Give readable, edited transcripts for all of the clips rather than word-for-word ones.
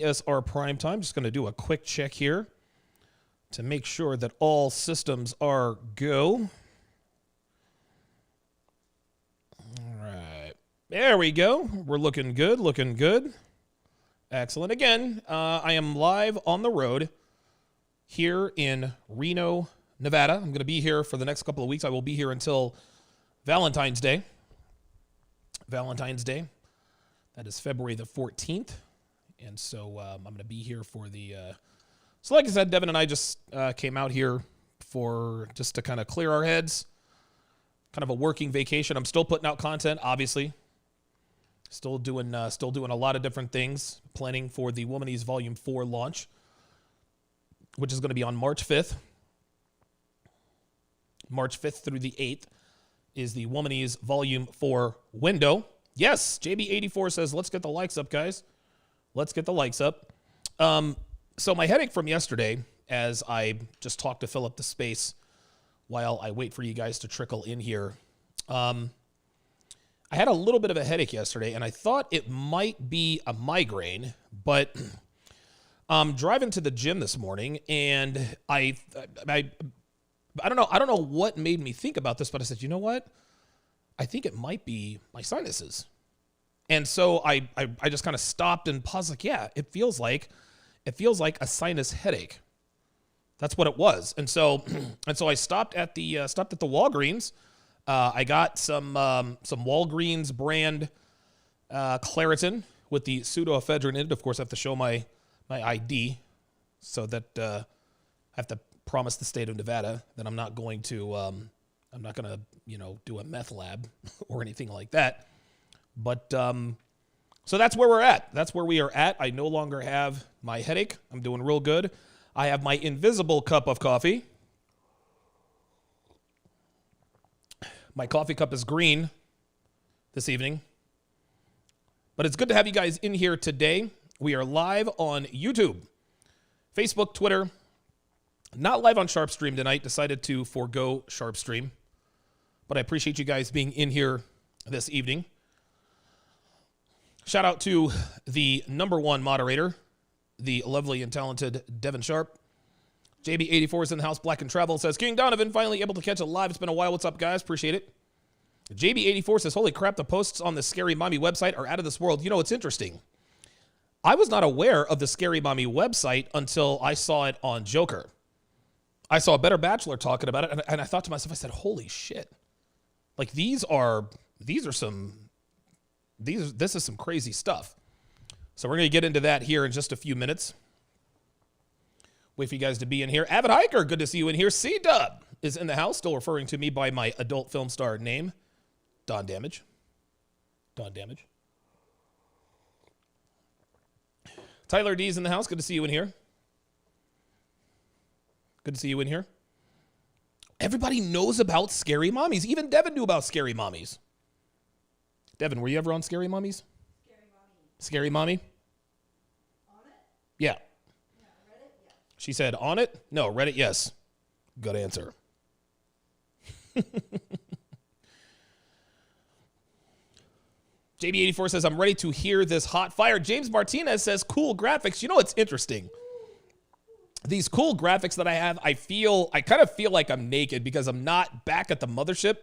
Is our prime time. Just going to do a quick check here to make sure that all systems are go. All right. There we go. We're looking good, looking good. Excellent. Again, I am live on the road here in Reno, Nevada. I'm going to be here for the next couple of weeks. I will be here until Valentine's Day. Valentine's Day. That is February the 14th. And so I'm going to be here for the, so like I said, Devin and I just came out here for just to kind of clear our heads, kind of a working vacation. I'm still putting out content, obviously. Still doing a lot of different things, planning for the Womanies Volume 4 launch, which is going to be on March 5th. March 5th through the 8th is the Womanies Volume 4 window. Yes, JB84 says, let's get the likes up, guys. Let's get the likes up. So my headache from yesterday, as I just talked to fill up the space while I wait for you guys to trickle in here, I had a little bit of a headache yesterday, and I thought it might be a migraine, but I'm driving to the gym this morning, and I don't know what made me think about this, but I said, you know what? I think it might be my sinuses. And so I just kind of stopped and paused, like, yeah, it feels like a sinus headache. That's what it was. And so I stopped at the Walgreens. I got some Walgreens brand Claritin with the pseudoephedrine in it. Of course, I have to show my ID, so that I have to promise the state of Nevada that I'm not going to do a meth lab or anything like that. But so that's where we're at. That's where we are at. I no longer have my headache. I'm doing real good. I have my invisible cup of coffee. My coffee cup is green this evening. But it's good to have you guys in here today. We are live on YouTube, Facebook, Twitter. Not live on Sharpe Stream tonight. Decided to forego Sharpe Stream. But I appreciate you guys being in here this evening. Shout out to the number one moderator, the lovely and talented Devin Sharpe. JB84 is in the house. Black and Travel says, King Donovan, finally able to catch it live. It's been a while. What's up, guys? Appreciate it. JB84 says, holy crap, the posts on the Scary Mommy website are out of this world. You know, it's interesting. I was not aware of the Scary Mommy website until I saw it on Joker. I saw a Better Bachelor talking about it, and I thought to myself, I said, holy shit. Like, this is some crazy stuff. So we're going to get into that here in just a few minutes. Wait for you guys to be in here. Avid Hiker, good to see you in here. C-Dub is in the house, still referring to me by my adult film star name, Don Damage. Don Damage. Tyler D is in the house. Good to see you in here. Good to see you in here. Everybody knows about Scary Mommies. Even Devin knew about Scary Mommies. Devin, were you ever on Scary Mommies? Scary Mommy. Scary Mommy? On it? Yeah. Yeah, Reddit? Yeah. She said, on it? No, Reddit, yes. Good answer. JB84 says, I'm ready to hear this hot fire. James Martinez says, cool graphics. You know what's interesting? These cool graphics that I have, I kind of feel like I'm naked because I'm not back at the mothership.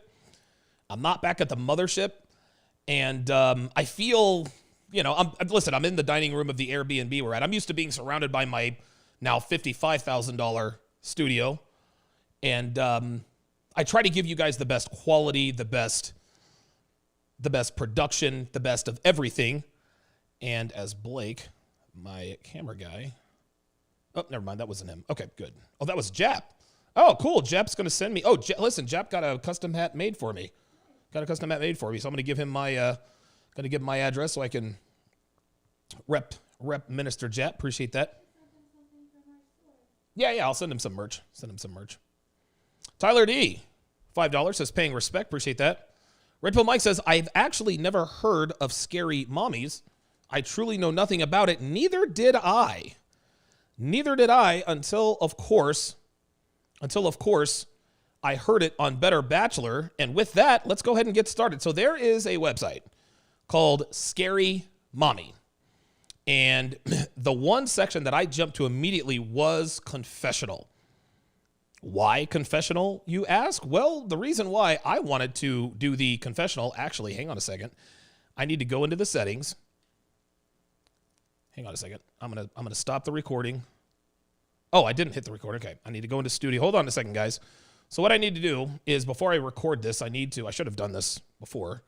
And I feel, I'm in the dining room of the Airbnb we're at. I'm used to being surrounded by my now $55,000 studio. And I try to give you guys the best quality, the best production, the best of everything. And as Blake, my camera guy, oh, never mind, that wasn't him. Okay, good. Oh, that was Jap. Oh, cool. Jap's going to send me. Oh, listen, Jap got a custom hat made for me. So I'm going to give him my address so I can rep Minister Jap. Appreciate that. Yeah, I'll send him some merch. Tyler D, $5 says paying respect. Appreciate that. Red Pill Mike says, I've actually never heard of Scary Mommies. I truly know nothing about it. Neither did I until, of course, I heard it on Better Bachelor. And with that, let's go ahead and get started. So there is a website called Scary Mommy. And the one section that I jumped to immediately was confessional. Why confessional, you ask? Well, the reason why I wanted to do the confessional, actually, hang on a second. I need to go into the settings. Hang on a second. I'm gonna stop the recording. Oh, I didn't hit the record. Okay, I need to go into studio. Hold on a second, guys. So what I need to do is before I record this, I should have done this before.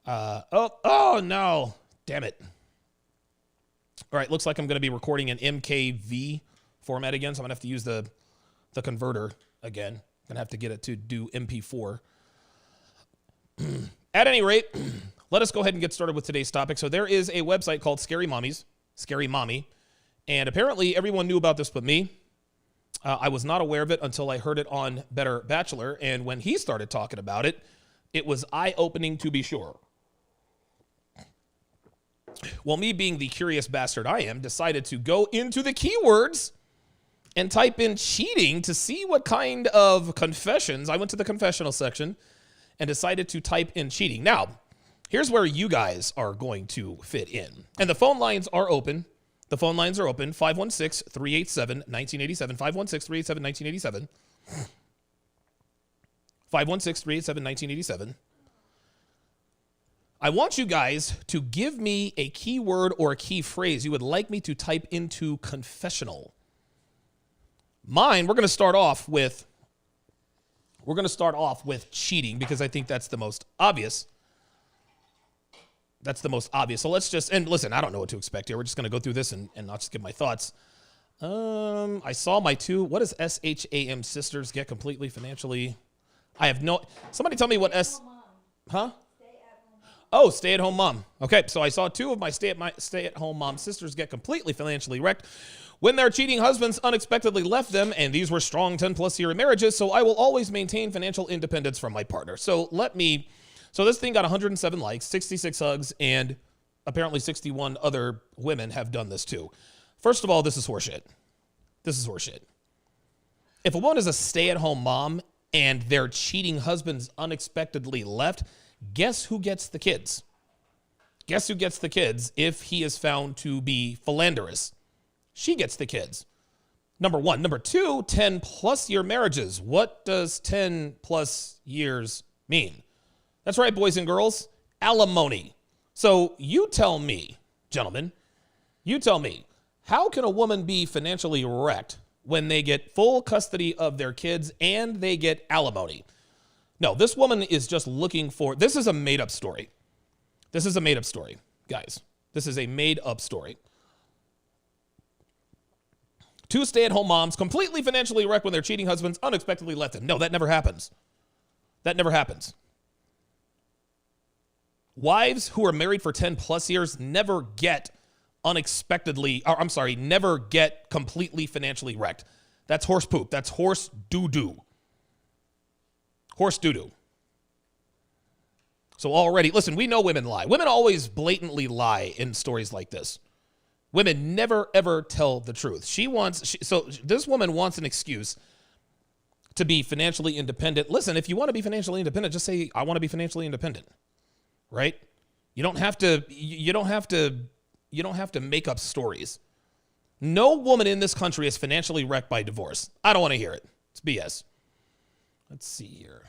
Oh no, damn it. All right, looks like I'm going to be recording in MKV format again, so I'm going to have to use the converter again. I'm going to have to get it to do MP4. At any rate, let us go ahead and get started with today's topic. So there is a website called Scary Mommy, and apparently everyone knew about this but me. I was not aware of it until I heard it on Better Bachelor, and when he started talking about it, it was eye-opening to be sure. Well, me being the curious bastard I am, decided to go into the keywords and type in cheating to see what kind of confessions. I went to the confessional section and decided to type in cheating. Now, here's where you guys are going to fit in. And the phone lines are open. The phone lines are open. 516-387-1987. 516-387-1987. 516-387-1987. I want you guys to give me a keyword or a key phrase you would like me to type into confessional. Mine, we're going to start off with cheating because I think that's the most obvious. That's the most obvious. So let's just, and listen, I don't know what to expect here. We're just going to go through this and I'll just give my thoughts. I saw my two, what does SHAM sisters get completely financially? I have no, somebody tell me what huh? Oh, stay-at-home mom. Okay, so I saw two of my stay-at-home mom sisters get completely financially wrecked when their cheating husbands unexpectedly left them, and these were strong 10-plus year marriages, so I will always maintain financial independence from my partner. So this thing got 107 likes, 66 hugs, and apparently 61 other women have done this too. First of all, this is horseshit. If a woman is a stay-at-home mom and their cheating husbands unexpectedly left, guess who gets the kids? Guess who gets the kids if he is found to be philanderous? She gets the kids. Number one. Number two, 10-plus year marriages. What does 10-plus years mean? That's right, boys and girls, alimony. So you tell me, gentlemen, how can a woman be financially wrecked when they get full custody of their kids and they get alimony? No, this woman is just looking for, this is a made-up story. Guys. This is a made-up story. Two stay-at-home moms completely financially wrecked when their cheating husbands unexpectedly left them. No, that never happens. Wives who are married for 10-plus years never get never get completely financially wrecked. That's horse poop. That's horse doo-doo. So already, listen, we know women lie. Women always blatantly lie in stories like this. Women never, ever tell the truth. So this woman wants an excuse to be financially independent. Listen, if you want to be financially independent, just say, I want to be financially independent, right? You don't have to make up stories. No woman in this country is financially wrecked by divorce. I don't want to hear it. It's BS. Let's see here.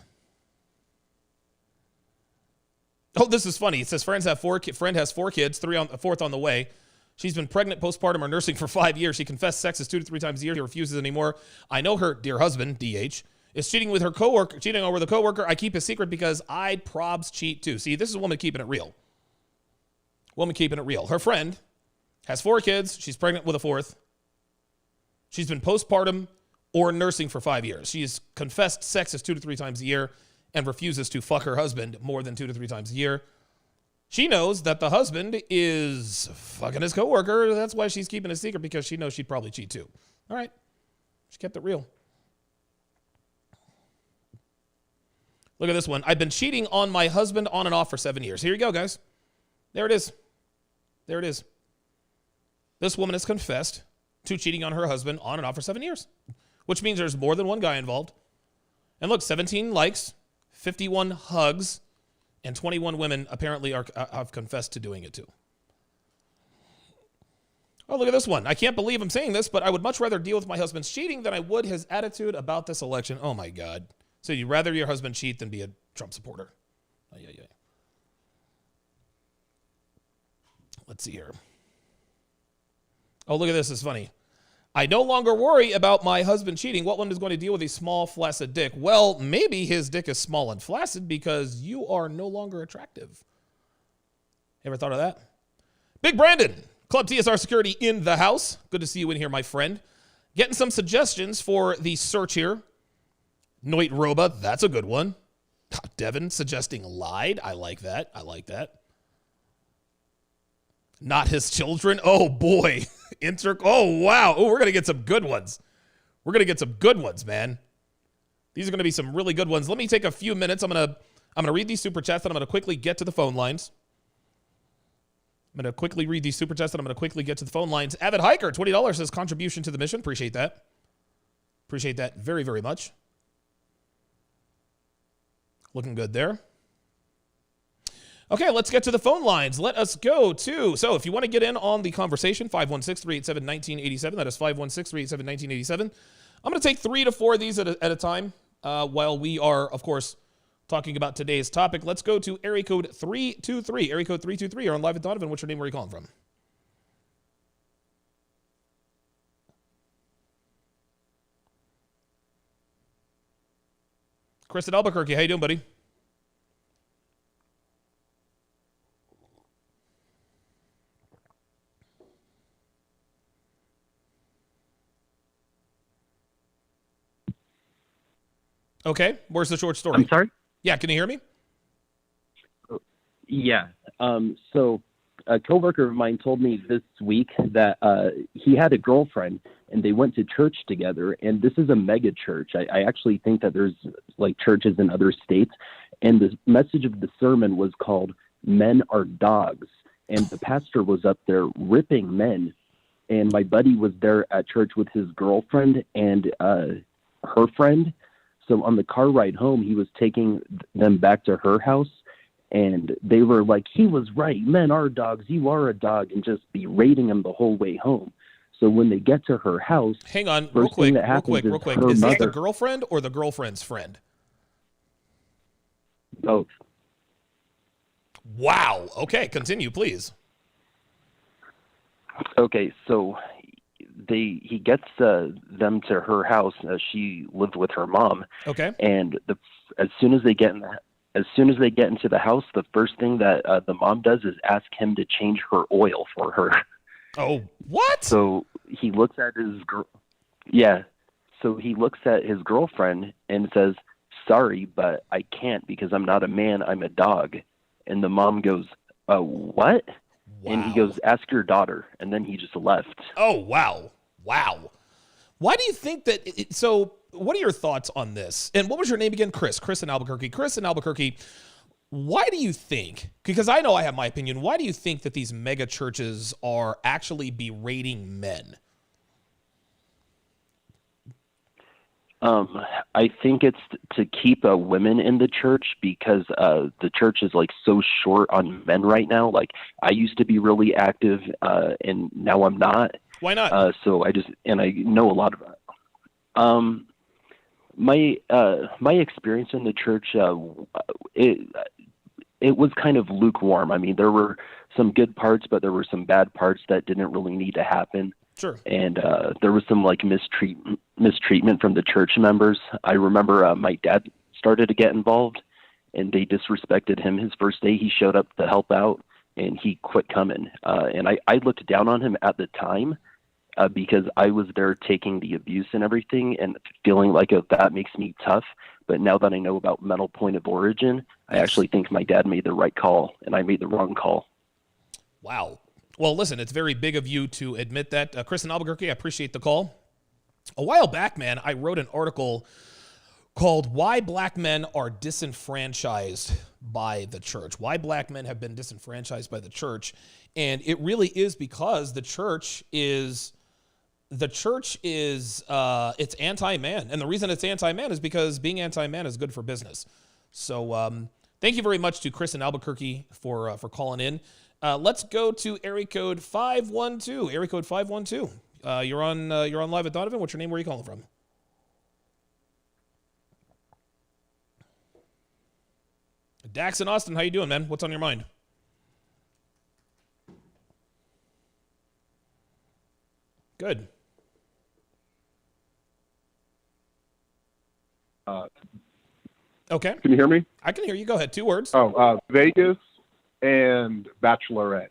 Oh, this is funny. It says friend has 4 kids, fourth on the way. She's been pregnant, postpartum, or nursing for 5 years. She confessed sex is 2 to 3 times a year. She refuses anymore. I know her dear husband, DH, is cheating over the coworker. I keep a secret because I probs cheat too. See, this is a woman keeping it real. Her friend has 4 kids. She's pregnant with a 4th. She's been postpartum or nursing for 5 years. She's confessed sex is 2 to 3 times a year and refuses to fuck her husband more than 2 to 3 times a year. She knows that the husband is fucking his coworker. That's why she's keeping a secret, because she knows she'd probably cheat too. All right. She kept it real. Look at this one. I've been cheating on my husband on and off for 7 years. Here you go, guys. There it is. This woman has confessed to cheating on her husband on and off for 7 years, which means there's more than one guy involved. And look, 17 likes, 51 hugs, and 21 women apparently have confessed to doing it too. Oh, look at this one. I can't believe I'm saying this, but I would much rather deal with my husband's cheating than I would his attitude about this election. Oh, my God. So you'd rather your husband cheat than be a Trump supporter. Oh, yeah. Let's see here. Oh, look at this. It's funny. I no longer worry about my husband cheating. What one is going to deal with a small, flaccid dick? Well, maybe his dick is small and flaccid because you are no longer attractive. Ever thought of that? Big Brandon, Club TSR Security in the house. Good to see you in here, my friend. Getting some suggestions for the search here. Noit Roba, that's a good one. Devin suggesting lied. I like that. Not his children. Oh, boy. Oh, wow. Oh, we're going to get some good ones. Man. These are going to be some really good ones. Let me take a few minutes. I'm going to read these super chats, and I'm going to quickly get to the phone lines. Avid Hiker, $20 says contribution to the mission. Appreciate that. Very, very much. Looking good there. Okay, let's get to the phone lines. Let us go to, so if you want to get in on the conversation, 516-387-1987. That is 516-387-1987. I'm going to take 3 to 4 of these at a time while we are, of course, talking about today's topic. Let's go to area code 323. Area code 323. You're on Live with Donovan. What's your name? Where are you calling from? Chris in Albuquerque. How you doing, buddy? Okay. Where's the short story? I'm sorry? Yeah, can you hear me? Yeah. So a coworker of mine told me this week that he had a girlfriend and they went to church together. And this is a mega church. I actually think that there's like churches in other states. And the message of the sermon was called Men Are Dogs. And the pastor was up there ripping men. And my buddy was there at church with his girlfriend and her friend. So on the car ride home, he was taking them back to her house, and they were like, he was right. Men are dogs. You are a dog, and just berating him the whole way home. So when they get to her house, hang on, real quick. Is this the girlfriend or the girlfriend's friend? Both. Wow. Okay, continue, please. Okay, so he gets them to her house. She lived with her mom. Okay. And as soon as they get into the house, the first thing that the mom does is ask him to change her oil for her. Oh, what? So he looks at his girlfriend and says, "Sorry, but I can't because I'm not a man. I'm a dog." And the mom goes, "What?" Wow. And he goes, "Ask your daughter." And then he just left. Oh, wow. Why do you think that? So what are your thoughts on this? And what was your name again? Chris in Albuquerque. Why do you think, because I know I have my opinion, why do you think that these mega churches are actually berating men? I think it's to keep women in the church because the church is like so short on men right now. Like I used to be really active, and now I'm not. Why not? So I know a lot of my experience in the church. It was kind of lukewarm. I mean, there were some good parts, but there were some bad parts that didn't really need to happen. Sure. And there was some like mistreatment from the church members. I remember my dad started to get involved, and they disrespected him. His first day, he showed up to help out, and he quit coming. And I looked down on him at the time because I was there taking the abuse and everything, and feeling like that makes me tough. But now that I know about mental point of origin, I actually think my dad made the right call, and I made the wrong call. Wow. Well, listen, it's very big of you to admit that. Chris in Albuquerque, I appreciate the call. A while back, man, I wrote an article called Why Black Men Are Disenfranchised by the Church. Why black men have been disenfranchised by the church. And it really is because the church is it's anti-man. And the reason it's anti-man is because being anti-man is good for business. So thank you very much to Chris in Albuquerque for calling in. Let's go to area code 512. Area code 512. You're on live at Donovan. What's your name? Where are you calling from? Dax and Austin, how you doing, man? What's on your mind? Good. Okay. Can you hear me? I can hear you. Go ahead. 2 words. Vegas and Bachelorette.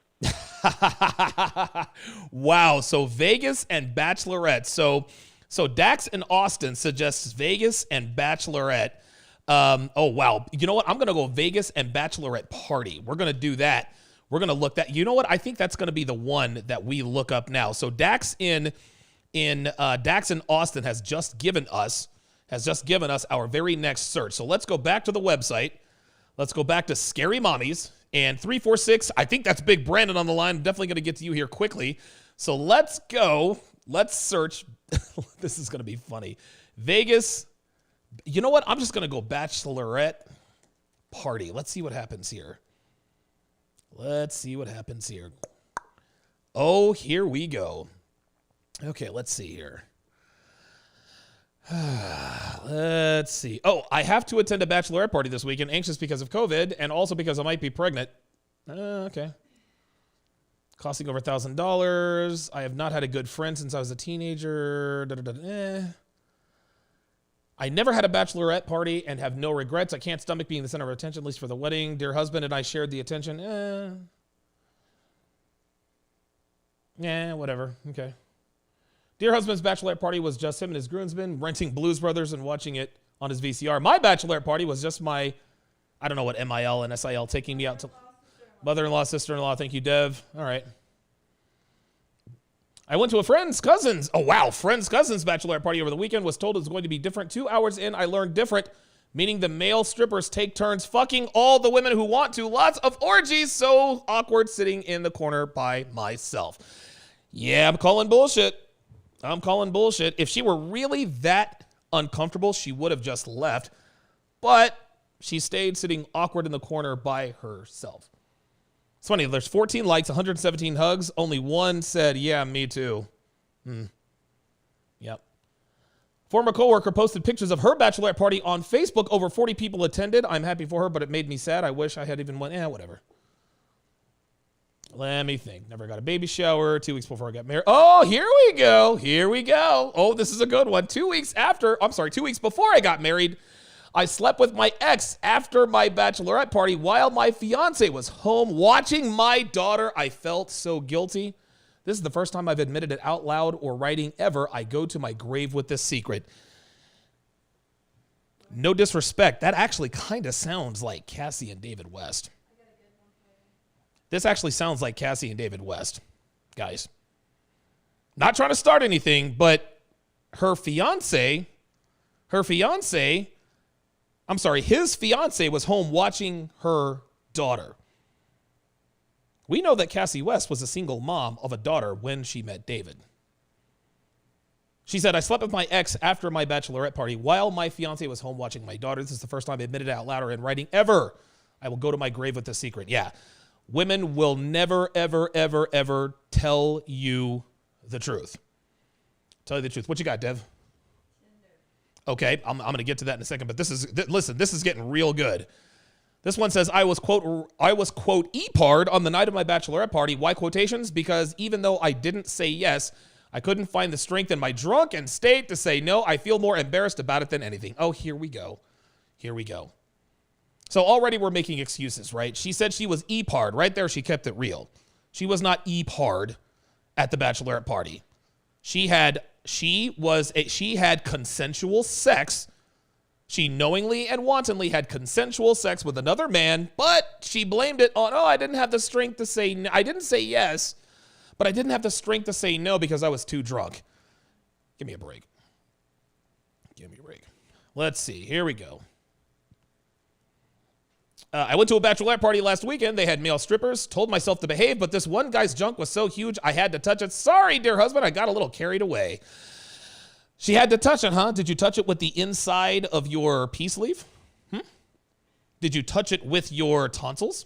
Wow. So Vegas and Bachelorette. So Dax and Austin suggests Vegas and Bachelorette. Oh, wow. You know what? I'm going to go Vegas and Bachelorette party. We're going to do that. We're going to look that. You know what? I think that's going to be the one that we look up now. So Dax in Dax and Austin has just given us our very next search. So let's go back to the website. Let's go back to Scary Mommies and 346. I think that's Big Brandon on the line. I'm definitely going to get to you here quickly. So let's go. Let's search. This is going to be funny. Vegas. You know what? I'm just going to go Bachelorette party. Let's see what happens here. Oh, here we go. Okay, let's see here. Let's see. Oh, I have to attend a bachelorette party this weekend, anxious because of COVID and also because I might be pregnant. Okay. Costing over $1,000. I have not had a good friend since I was a teenager. I never had a bachelorette party and have no regrets. I can't stomach being the center of attention, at least for the wedding. Dear husband and I shared the attention. Whatever. Okay. Dear husband's bachelorette party was just him and his groomsmen renting Blues Brothers and watching it on his VCR. My bachelorette party was just my, I don't know what MIL and SIL taking me out to mother-in-law, sister-in-law. Thank you, Dev. All right. I went to a friend's cousin's bachelorette party over the weekend. Was told it was going to be different. 2 hours in, I learned different, meaning the male strippers take turns fucking all the women who want to. Lots of orgies. So awkward sitting in the corner by myself. Yeah, I'm calling bullshit. If she were really that uncomfortable, she would have just left. But she stayed sitting awkward in the corner by herself. It's funny, there's 14 likes, 117 hugs. Only one said, yeah, me too. Yep. Former coworker posted pictures of her bachelorette party on Facebook. Over 40 people attended. I'm happy for her, but it made me sad. I wish I had even went. Whatever. Let me think. Never got a baby shower. 2 weeks before I got married. Oh, here we go. Oh, this is a good one. 2 weeks before I got married, I slept with my ex after my bachelorette party while my fiance was home watching my daughter. I felt so guilty. This is the first time I've admitted it out loud or writing ever. I go to my grave with this secret. No disrespect. That actually kind of sounds like Cassie and David West. This actually sounds like Cassie and David West, guys. Not trying to start anything, but his fiance was home watching her daughter. We know that Cassie West was a single mom of a daughter when she met David. She said, I slept with my ex after my bachelorette party while my fiance was home watching my daughter. This is the first time I admitted it out loud or in writing ever. I will go to my grave with this secret. Yeah. Women will never, ever, ever, ever tell you the truth. Tell you the truth. What you got, Dev? Okay, I'm going to get to that in a second, but this is getting real good. This one says, I was quote E-pard on the night of my bachelorette party. Why quotations? Because even though I didn't say yes, I couldn't find the strength in my drunken state to say no. I feel more embarrassed about it than anything. Oh, here we go. So already we're making excuses, right? She said she was E-pard. Right there, she kept it real. She was not E-pard at the bachelorette party. She had consensual sex. She knowingly and wantonly had consensual sex with another man, but she blamed it on, I didn't have the strength to say no. I didn't say yes, but I didn't have the strength to say no because I was too drunk. Give me a break. Let's see. Here we go. I went to a bachelorette party last weekend. They had male strippers. Told myself to behave, but this one guy's junk was so huge I had to touch it. Sorry, dear husband, I got a little carried away. She had to touch it, huh? Did you touch it with the inside of your pea sleeve? Did you touch it with your tonsils?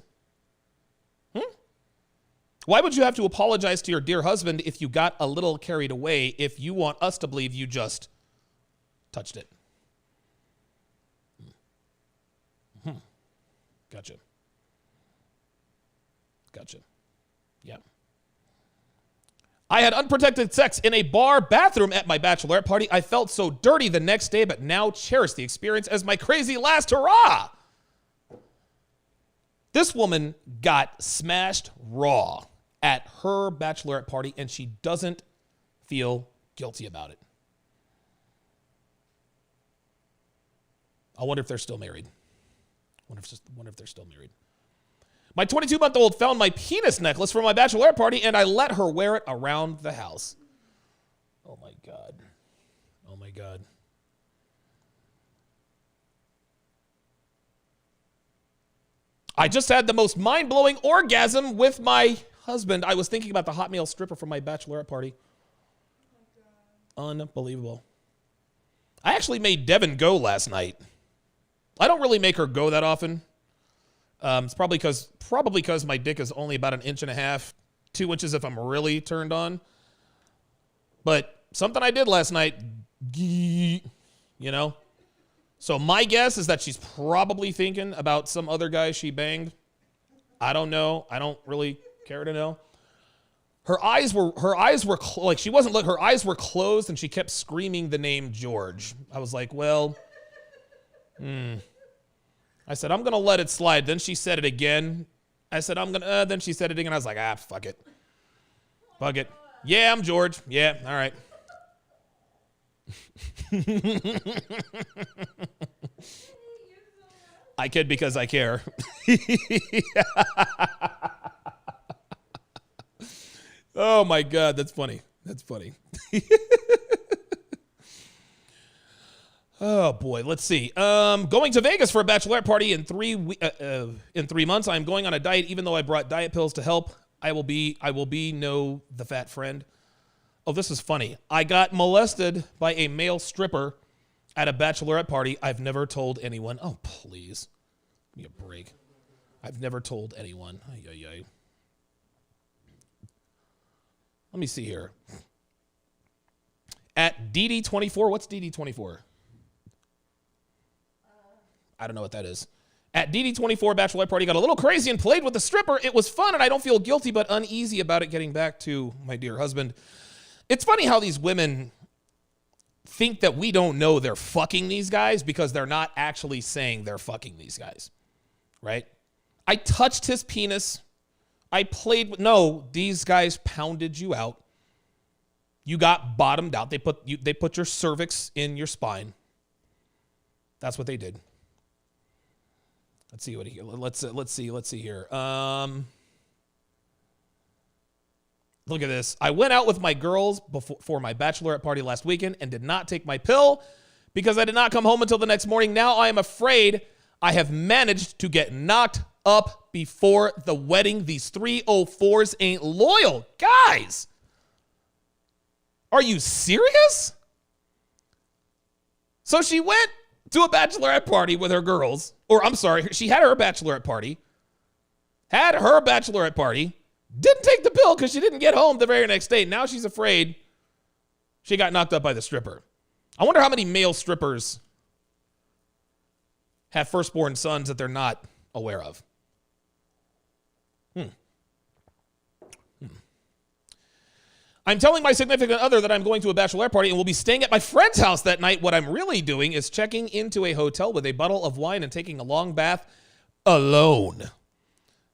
Why would you have to apologize to your dear husband if you got a little carried away if you want us to believe you just touched it? Gotcha. Yeah. I had unprotected sex in a bar bathroom at my bachelorette party. I felt so dirty the next day, but now cherish the experience as my crazy last hurrah. This woman got smashed raw at her bachelorette party, and she doesn't feel guilty about it. I wonder if they're still married. Wonder if they're still married. My 22-month-old found my penis necklace from my bachelorette party, and I let her wear it around the house. Oh, my God. Oh, my God. I just had the most mind-blowing orgasm with my husband. I was thinking about the hot male stripper from my bachelorette party. Unbelievable. I actually made Devin go last night. I don't really make her go that often. It's probably because my dick is only about 1.5 inches, 2 inches if I'm really turned on. But something I did last night, you know. So my guess is that she's probably thinking about some other guy she banged. I don't know. I don't really care to know. Her eyes were like she wasn't look. Her eyes were closed, and she kept screaming the name George. I was like, well, I said, I'm gonna let it slide. Then she said it again. I said, then she said it again. I was like, fuck it. Fuck it. Yeah, I'm George. Yeah, all right. I kid because I care. Oh my God, that's funny. That's funny. Oh boy, let's see. Going to Vegas for a bachelorette party in 3 months. I'm going on a diet, even though I brought diet pills to help. I will be the fat friend. Oh, this is funny. I got molested by a male stripper at a bachelorette party. I've never told anyone. Oh, please. Give me a break. I've never told anyone. Ay, ay, ay. Let me see here. At DD24, what's DD24? I don't know what that is. At DD24 bachelorette party, got a little crazy and played with the stripper. It was fun, and I don't feel guilty but uneasy about it getting back to my dear husband. It's funny how these women think that we don't know they're fucking these guys because they're not actually saying they're fucking these guys, right? I touched his penis. I played with, no, these guys pounded you out. You got bottomed out. They put your cervix in your spine. That's what they did. Let's see what let's see here. Look at this. I went out with my girls for my bachelorette party last weekend and did not take my pill because I did not come home until the next morning. Now I am afraid I have managed to get knocked up before the wedding. These 304s ain't loyal. Guys, are you serious? So she went to a bachelorette party with her girls, or I'm sorry, she had her bachelorette party, didn't take the pill because she didn't get home the very next day. Now she's afraid she got knocked up by the stripper. I wonder how many male strippers have firstborn sons that they're not aware of. I'm telling my significant other that I'm going to a bachelorette party and will be staying at my friend's house that night. What I'm really doing is checking into a hotel with a bottle of wine and taking a long bath alone.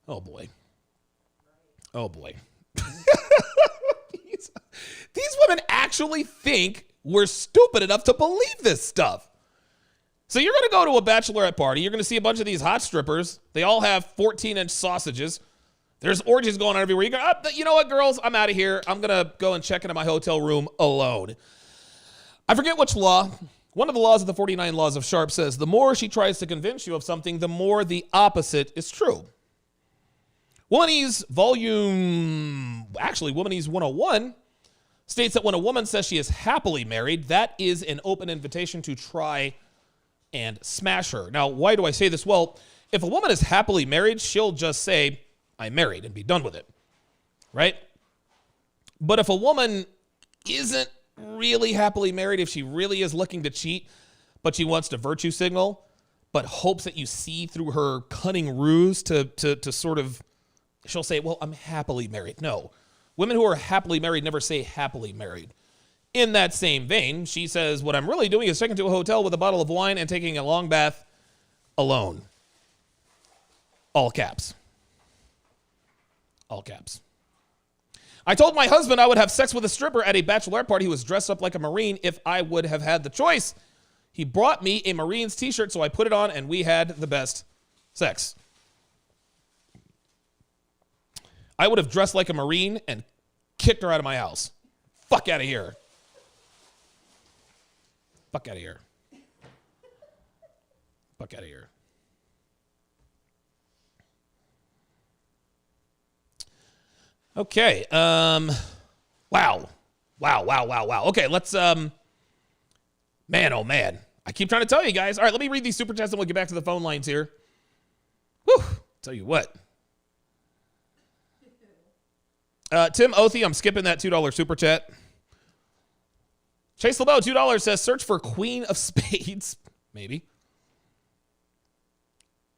Oh, boy. Oh, boy. These women actually think we're stupid enough to believe this stuff. So you're going to go to a bachelorette party. You're going to see a bunch of these hot strippers. They all have 14-inch sausages. There's orgies going on everywhere. You go, you know what, girls? I'm out of here. I'm going to go and check into my hotel room alone. I forget which law. One of the laws of the 49 laws of Sharpe says, the more she tries to convince you of something, the more the opposite is true. Womanese 101 states that when a woman says she is happily married, that is an open invitation to try and smash her. Now, why do I say this? Well, if a woman is happily married, she'll just say, I'm married, and be done with it. right? But if a woman isn't really happily married, if she really is looking to cheat, but she wants to virtue signal, but hopes that you see through her cunning ruse to sort of, she'll say, well, I'm happily married. No. Women who are happily married never say happily married. In that same vein, she says, what I'm really doing is checking to a hotel with a bottle of wine and taking a long bath alone. All caps. All caps. I told my husband I would have sex with a stripper at a bachelorette party who was dressed up like a Marine if I would have had the choice. He brought me a Marines t-shirt, so I put it on and we had the best sex. I would have dressed like a Marine and kicked her out of my house. Fuck out of here. Fuck out of here. Fuck out of here. Okay. Wow. Okay, let's man, oh man. I keep trying to tell you guys. All right, let me read these super chats and we'll get back to the phone lines here. Whew. Tell you what. Tim Othie, I'm skipping that $2 super chat. Chase LeBeau, $2 says, search for Queen of Spades. Maybe.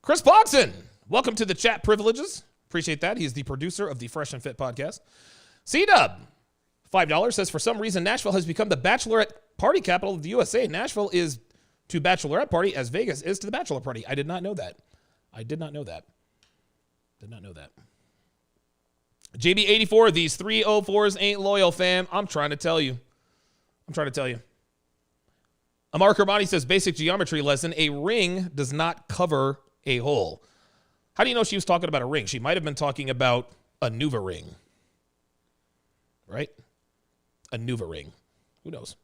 Chris Plotson, welcome to the chat privileges. Appreciate that. He's the producer of the Fresh and Fit podcast. C-Dub, $5 says, for some reason, Nashville has become the bachelorette party capital of the USA. Nashville is to bachelorette party as Vegas is to the bachelor party. I did not know that. Did not know that. JB84, these 304s ain't loyal, fam. I'm trying to tell you. Amar Kermani says, basic geometry lesson, a ring does not cover a hole. How do you know she was talking about a ring? She might have been talking about a Nuva ring. Right? A Nuva ring. Who knows?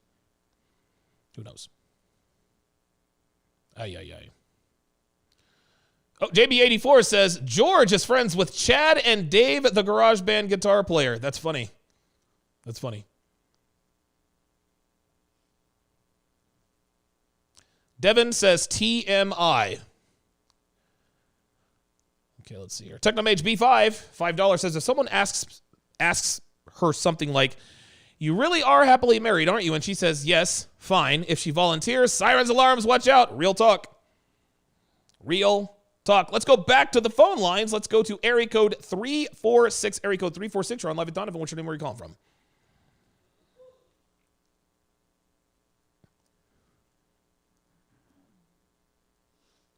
Ay. Oh, JB84 says, George is friends with Chad and Dave, the garage band guitar player. That's funny. Devin says TMI. Okay, let's see here. Technomage B5, $5 says, if someone asks her something like, you really are happily married, aren't you? And she says, yes, fine. If she volunteers, sirens, alarms, watch out. Real talk. Let's go back to the phone lines. Let's go to area code 346. Area code 346. You're on live with Donovan. What's your name? Where are you calling from?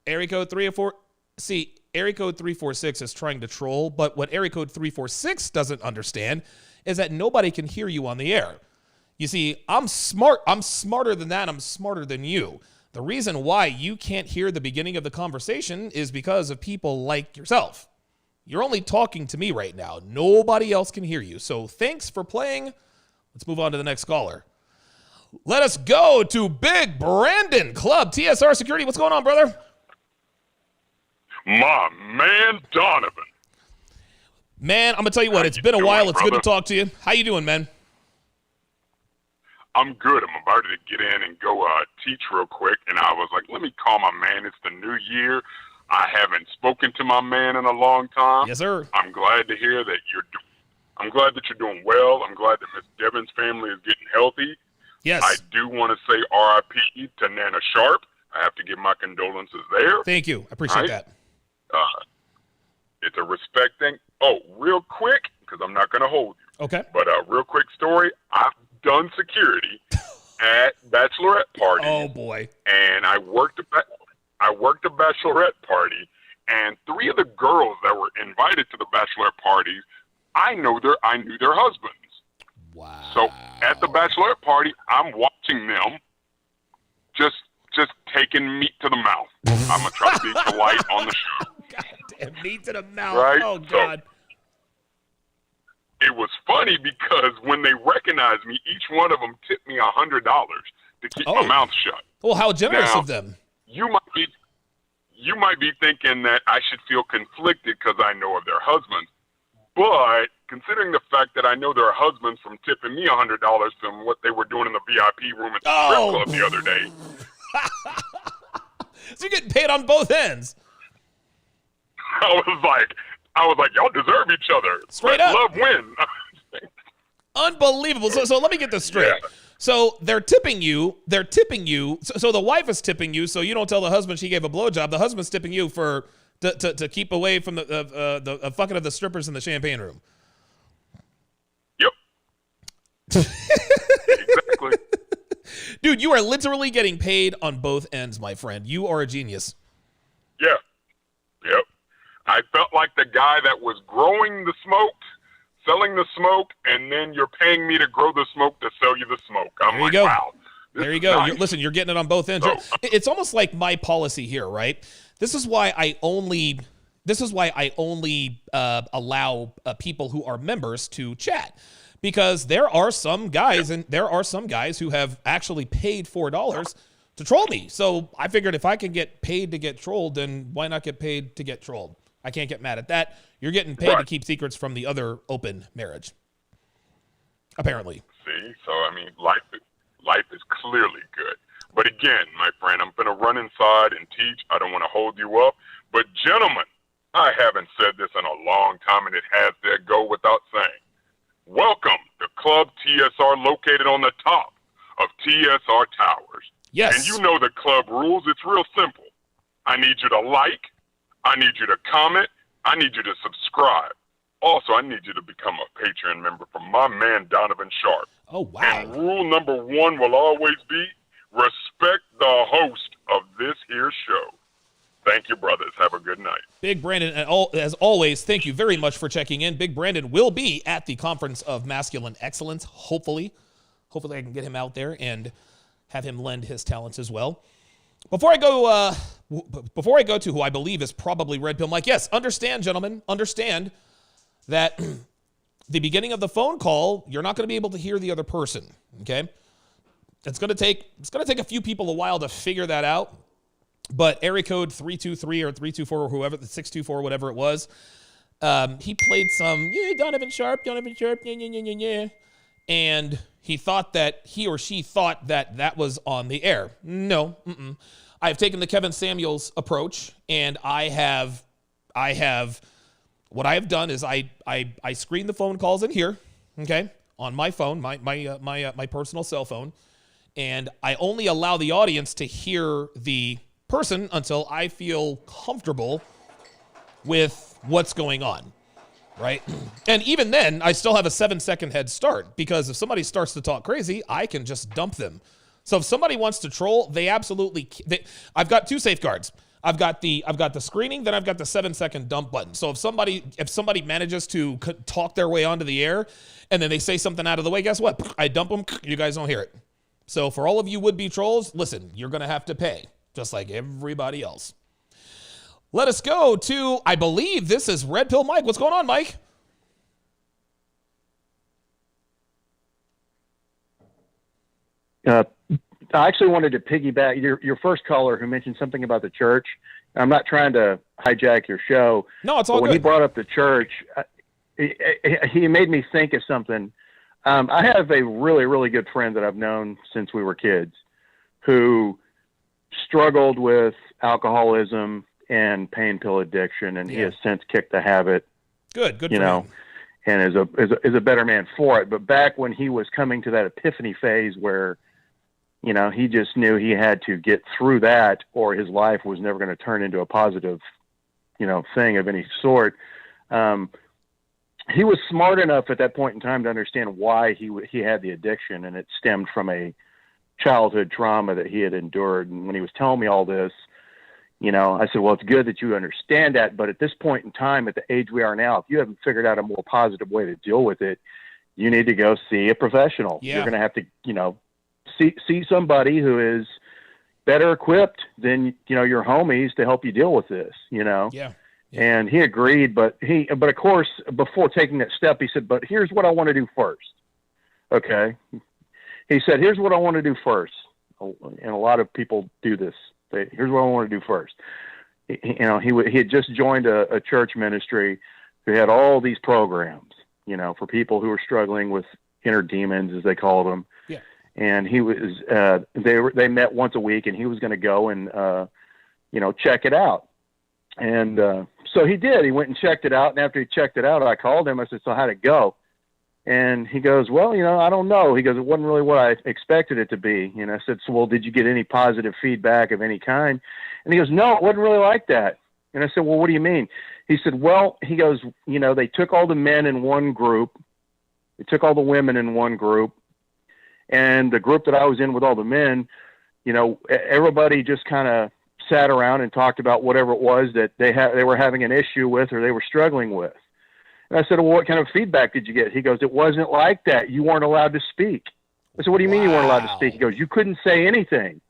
Area code 304. See, area code 346 is trying to troll, but what area code 346 doesn't understand is that nobody can hear you on the air. You see, I'm smart. I'm smarter than that. I'm smarter than you. The reason why you can't hear the beginning of the conversation is because of people like yourself. You're only talking to me right now. Nobody else can hear you. So thanks for playing. Let's move on to the next caller. Let us go to Big Brandon Club, TSR Security. What's going on, brother? My man, Donovan. Man, I'm going to tell you what. It's been a while. It's good to talk to you. How you doing, man? I'm good. I'm about to get in and go teach real quick. And I was like, let me call my man. It's the new year. I haven't spoken to my man in a long time. Yes, sir. I'm glad to hear that I'm glad that you're doing well. I'm glad that Miss Devon's family is getting healthy. Yes. I do want to say R.I.P. to Nana Sharpe. I have to give my condolences there. Thank you. I appreciate that. It's a respect thing. Oh, real quick, because I'm not going to hold you. Okay. But a real quick story. I've done security at bachelorette parties. Oh, boy. And I worked a bachelorette party, and 3 of the girls that were invited to the bachelorette parties, I knew their husbands. Wow. So at the bachelorette party, I'm watching them just taking meat to the mouth. I'm going to try to be polite on the show. God damn, meat to the mouth. Right? Oh, God. So, it was funny because when they recognized me, each one of them tipped me $100 to keep my mouth shut. Well, how generous Now, of them. You might be thinking that I should feel conflicted because I know of their husbands. But considering the fact that I know their husbands from tipping me $100 from what they were doing in the VIP room at the strip club the other day. So you're getting paid on both ends. I was like, I was like, y'all deserve each other. Straight Let up. love win. Unbelievable. So let me get this straight. Yeah. So they're tipping you. So the wife is tipping you. So you don't tell the husband she gave a blowjob. The husband's tipping you for to keep away from the fucking of the strippers in the champagne room. Yep. Exactly. Dude, you are literally getting paid on both ends, my friend. You are a genius. Yeah. Yep. I felt like the guy that was growing the smoke, selling the smoke, and then you're paying me to grow the smoke to sell you the smoke. I'm There you like, go. wow. There you go. Nice. Listen, you're getting it on both ends. It's almost like my policy here, right? This is why I only allow people who are members to chat, because there are some guys who have actually paid $4 to troll me. So I figured if I can get paid to get trolled, then why not get paid to get trolled? I can't get mad at that. You're getting paid to keep secrets from the other open marriage, apparently. See, so I mean, life is clearly good. But again, my friend, I'm going to run inside and teach. I don't want to hold you up. But gentlemen, I haven't said this in a long time, and it has to go without saying. Welcome to Club TSR, located on the top of TSR Towers. Yes. And you know the club rules. It's real simple. I need you to like. I need you to comment. I need you to subscribe. Also, I need you to become a Patreon member from my man, Donovan Sharpe. Oh, wow. And rule number one will always be respect the host of this here show. Thank you, brothers. Have a good night. Big Brandon, as always, thank you very much for checking in. Big Brandon will be at the Conference of Masculine Excellence, hopefully. Hopefully I can get him out there and have him lend his talents as well. Before I go to who I believe is probably Red Pill Mike, yes, understand, gentlemen, understand that the beginning of the phone call, you're not going to be able to hear the other person, okay? It's going to take a few people a while to figure that out. But area code 323 or 324 or whoever, the 624, whatever it was, he played some, Donovan Sharpe, yeah. And he or she thought that was on the air. No, I've taken the Kevin Samuels approach, and what I have done is I screen the phone calls in here, okay, on my phone, my personal cell phone, and I only allow the audience to hear the person until I feel comfortable with what's going on, right? And even then, I still have a 7-second head start, because if somebody starts to talk crazy, I can just dump them. So if somebody wants to troll, I've got two safeguards. I've got the screening, then I've got the 7-second dump button. So if somebody manages to talk their way onto the air, and then they say something out of the way, guess what? I dump them. You guys don't hear it. So for all of you would-be trolls, listen, you're going to have to pay, just like everybody else. Let us go to, I believe this is Red Pill Mike. What's going on, Mike? I actually wanted to piggyback your first caller who mentioned something about the church. I'm not trying to hijack your show. No, it's all but when good. he brought up the church, he made me think of something. I have a really, really good friend that I've known since we were kids who struggled with alcoholism and pain pill addiction, and he has since kicked the habit. Good you know, him. And is a better man for it. But back when he was coming to that epiphany phase where, you know, he just knew he had to get through that, or his life was never going to turn into a positive, thing of any sort. He was smart enough at that point in time to understand why he had the addiction, and it stemmed from a childhood trauma that he had endured. And when he was telling me all this, I said, well, it's good that you understand that, but at this point in time, at the age we are now, if you haven't figured out a more positive way to deal with it, you need to go see a professional. Yeah. You're going to have to, see somebody who is better equipped than, your homies to help you deal with this, Yeah. And he agreed, but of course, before taking that step, he said, but here's what I want to do first. Okay. He said, here's what I want to do first. And a lot of people do this. Here's what I want to do first. He had just joined a church ministry who had all these programs, for people who were struggling with inner demons, as they called them. Yeah. And he was, they met once a week, and he was going to go and, check it out. And so he did. He went and checked it out, and after he checked it out, I called him. I said, "So how'd it go?" And he goes, "Well, I don't know." He goes, "It wasn't really what I expected it to be." I said, "So, well, did you get any positive feedback of any kind?" And he goes, "No, it wasn't really like that." And I said, "Well, what do you mean?" He said, "Well," he goes, "they took all the men in one group. They took all the women in one group. And the group that I was in with all the men, everybody just kind of sat around and talked about whatever it was that they were having an issue with or they were struggling with." And I said, "Well, what kind of feedback did you get?" He goes, "It wasn't like that. You weren't allowed to speak." I said, "What do you mean you weren't allowed to speak?" He goes, "You couldn't say anything."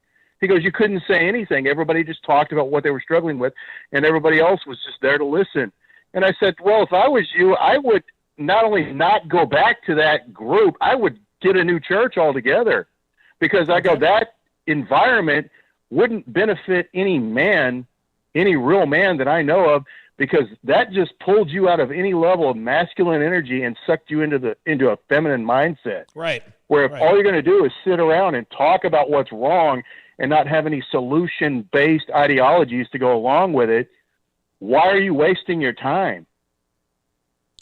He goes, "You couldn't say anything. Everybody just talked about what they were struggling with, and everybody else was just there to listen." And I said, "Well, if I was you, I would not only not go back to that group, I would get a new church altogether, because I go, that environment wouldn't benefit any man, any real man that I know of, because that just pulled you out of any level of masculine energy and sucked you into a feminine mindset. Right. Where if all you're going to do is sit around and talk about what's wrong and not have any solution-based ideologies to go along with it, why are you wasting your time?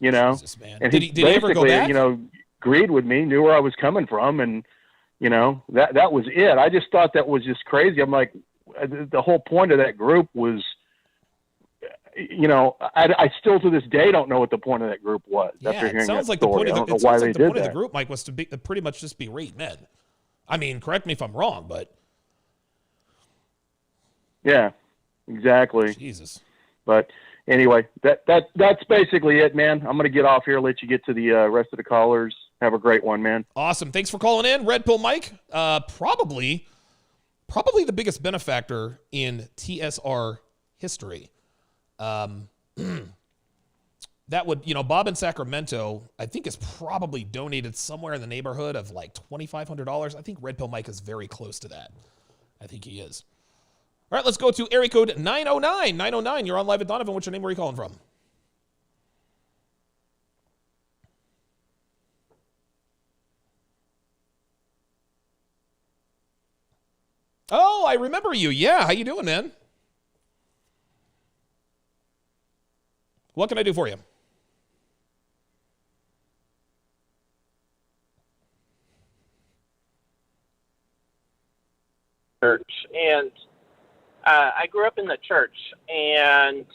Jesus, man. And Did he ever go back? Agreed with me, knew where I was coming from, and that was it. I just thought that was just crazy. I'm like, the whole point of that group was, I still to this day don't know what the point of that group was. After hearing it sounds that like story. the point I of don't know why they did the that. group, Mike, was to pretty much just berate men. I mean, correct me if I'm wrong, but yeah, exactly. Jesus. But anyway, that's basically it, man. I'm gonna get off here, let you get to the rest of the callers. Have a great one, man. Awesome. Thanks for calling in, Red Pill Mike. Probably the biggest benefactor in TSR history. That would, Bob in Sacramento, I think, is probably donated somewhere in the neighborhood of like $2,500. I think Red Pill Mike is very close to that. I think he is. All right, let's go to area code 909. 909, you're on live at Donovan. What's your name? Where are you calling from? Oh, I remember you. Yeah, how you doing, man? What can I do for you? Church, and I grew up in the church, and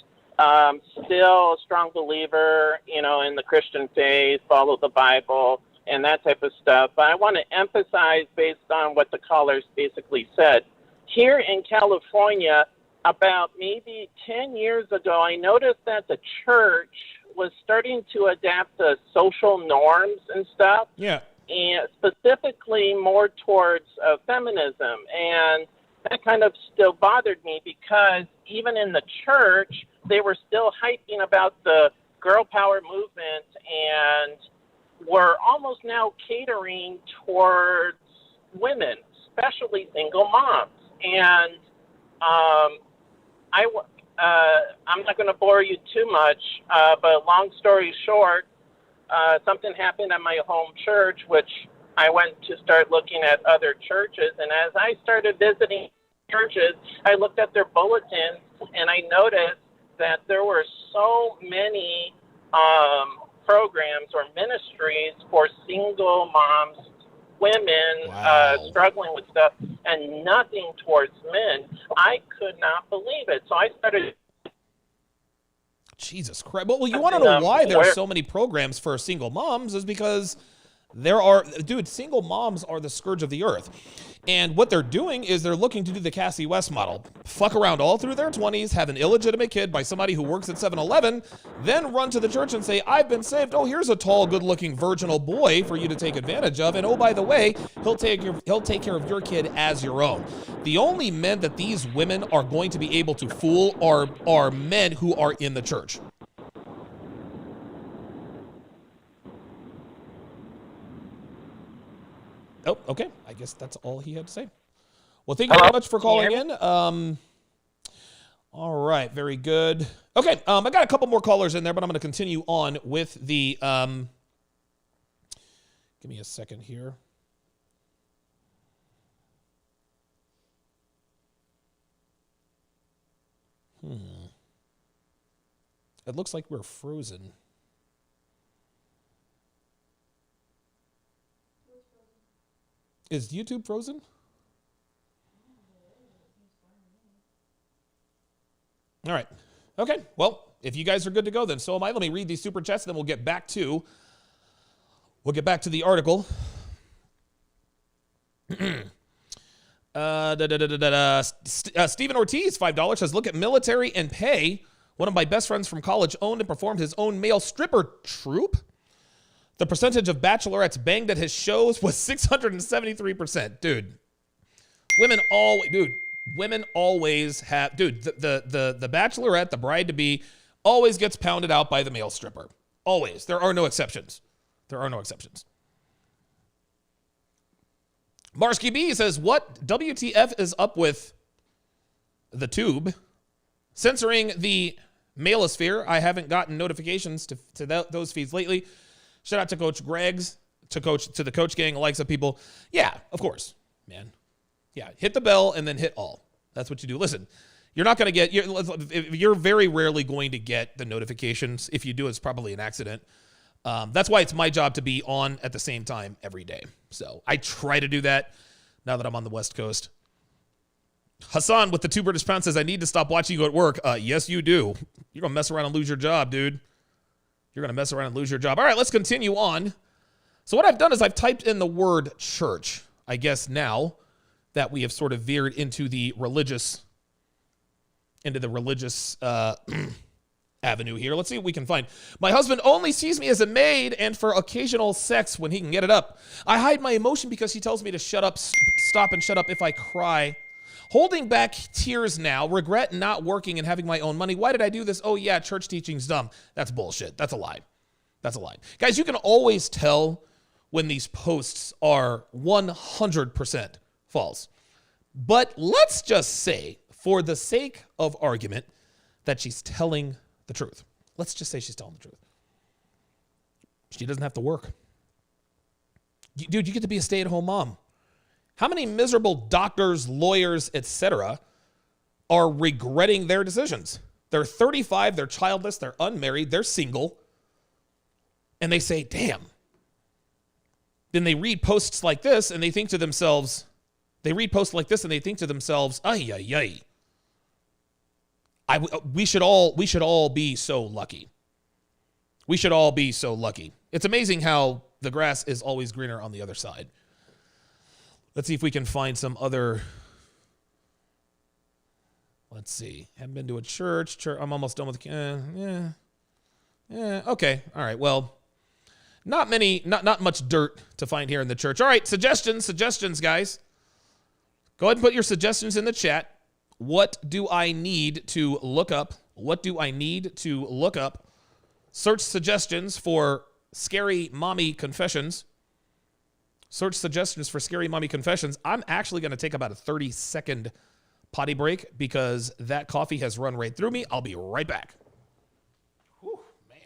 still a strong believer, in the Christian faith, follow the Bible, and that type of stuff. But I want to emphasize, based on what the callers basically said, here in California, about maybe 10 years ago, I noticed that the church was starting to adapt to social norms and stuff. Yeah. And specifically more towards feminism. And that kind of still bothered me, because even in the church, they were still hyping about the girl power movement and were almost now catering towards women, especially single moms. And I'm not going to bore you too much, but long story short, something happened at my home church, which I went to start looking at other churches. And as I started visiting churches, I looked at their bulletins, and I noticed that there were so many programs or ministries for single moms, women struggling with stuff, and nothing towards men. I could not believe it. So I started... Jesus Christ. Well, you want to know why there are so many programs for single moms is because single moms are the scourge of the earth. And what they're doing is they're looking to do the Cassie West model. Fuck around all through their 20s, have an illegitimate kid by somebody who works at 7-Eleven, then run to the church and say, I've been saved. Oh, here's a tall, good-looking, virginal boy for you to take advantage of. And oh, by the way, he'll take care of your kid as your own. The only men that these women are going to be able to fool are men who are in the church. Oh, okay. I guess that's all he had to say. Well, thank you very much for calling in. All right, very good. Okay, I got a couple more callers in there, but I'm going to continue on with the... give me a second here. It looks like we're frozen. Is YouTube frozen? All right. Okay. Well, if you guys are good to go, then so am I. Let me read these super chats, then we'll get back to the article. Stephen Ortiz, $5, says, look at military and pay. One of my best friends from college owned and performed his own male stripper troupe. The percentage of bachelorettes banged at his shows was 673%. Dude, women always have, the bachelorette, the bride to be, always gets pounded out by the male stripper. Always. There are no exceptions. Marsky B says, what WTF is up with the tube censoring the malosphere? I haven't gotten notifications to those feeds lately. Shout out to Coach Greg's, to the Coach Gang, likes of people. Yeah, of course, man. Yeah, hit the bell and then hit all. That's what you do. Listen, you're not going to get, you're very rarely going to get the notifications. If you do, it's probably an accident. That's why it's my job to be on at the same time every day. So I try to do that now that I'm on the West Coast. Hassan with the 2 British pounds says, I need to stop watching you at work. Yes, you do. You're going to mess around and lose your job, dude. You're going to mess around and lose your job. All right, let's continue on. So what I've done is I've typed in the word church. I guess now that we have sort of veered into the religious avenue here. Let's see what we can find. My husband only sees me as a maid and for occasional sex when he can get it up. I hide my emotion because he tells me to shut up, stop and shut up if I cry. Holding back tears now, regret not working and having my own money. Why did I do this? Oh yeah, church teaching's dumb. That's bullshit. That's a lie. Guys, you can always tell when these posts are 100% false. But let's just say, for the sake of argument, that she's telling the truth. Let's just say she's telling the truth. She doesn't have to work. Dude, you get to be a stay-at-home mom. How many miserable doctors, lawyers, etc. are regretting their decisions? They're 35, they're childless, they're unmarried, they're single, and they say, damn. Then they read posts like this and they think to themselves, ay, ay, ay. We should all be so lucky. We should all be so lucky. It's amazing how the grass is always greener on the other side. Let's see if we can find some other. Let's see. Haven't been to a church. I'm almost done with. Yeah. Okay. All right. Well, not much dirt to find here in the church. All right. Suggestions, guys. Go ahead and put your suggestions in the chat. What do I need to look up? Search suggestions for scary mommy confessions. I'm actually going to take about a 30-second potty break because that coffee has run right through me. I'll be right back. Whew, man.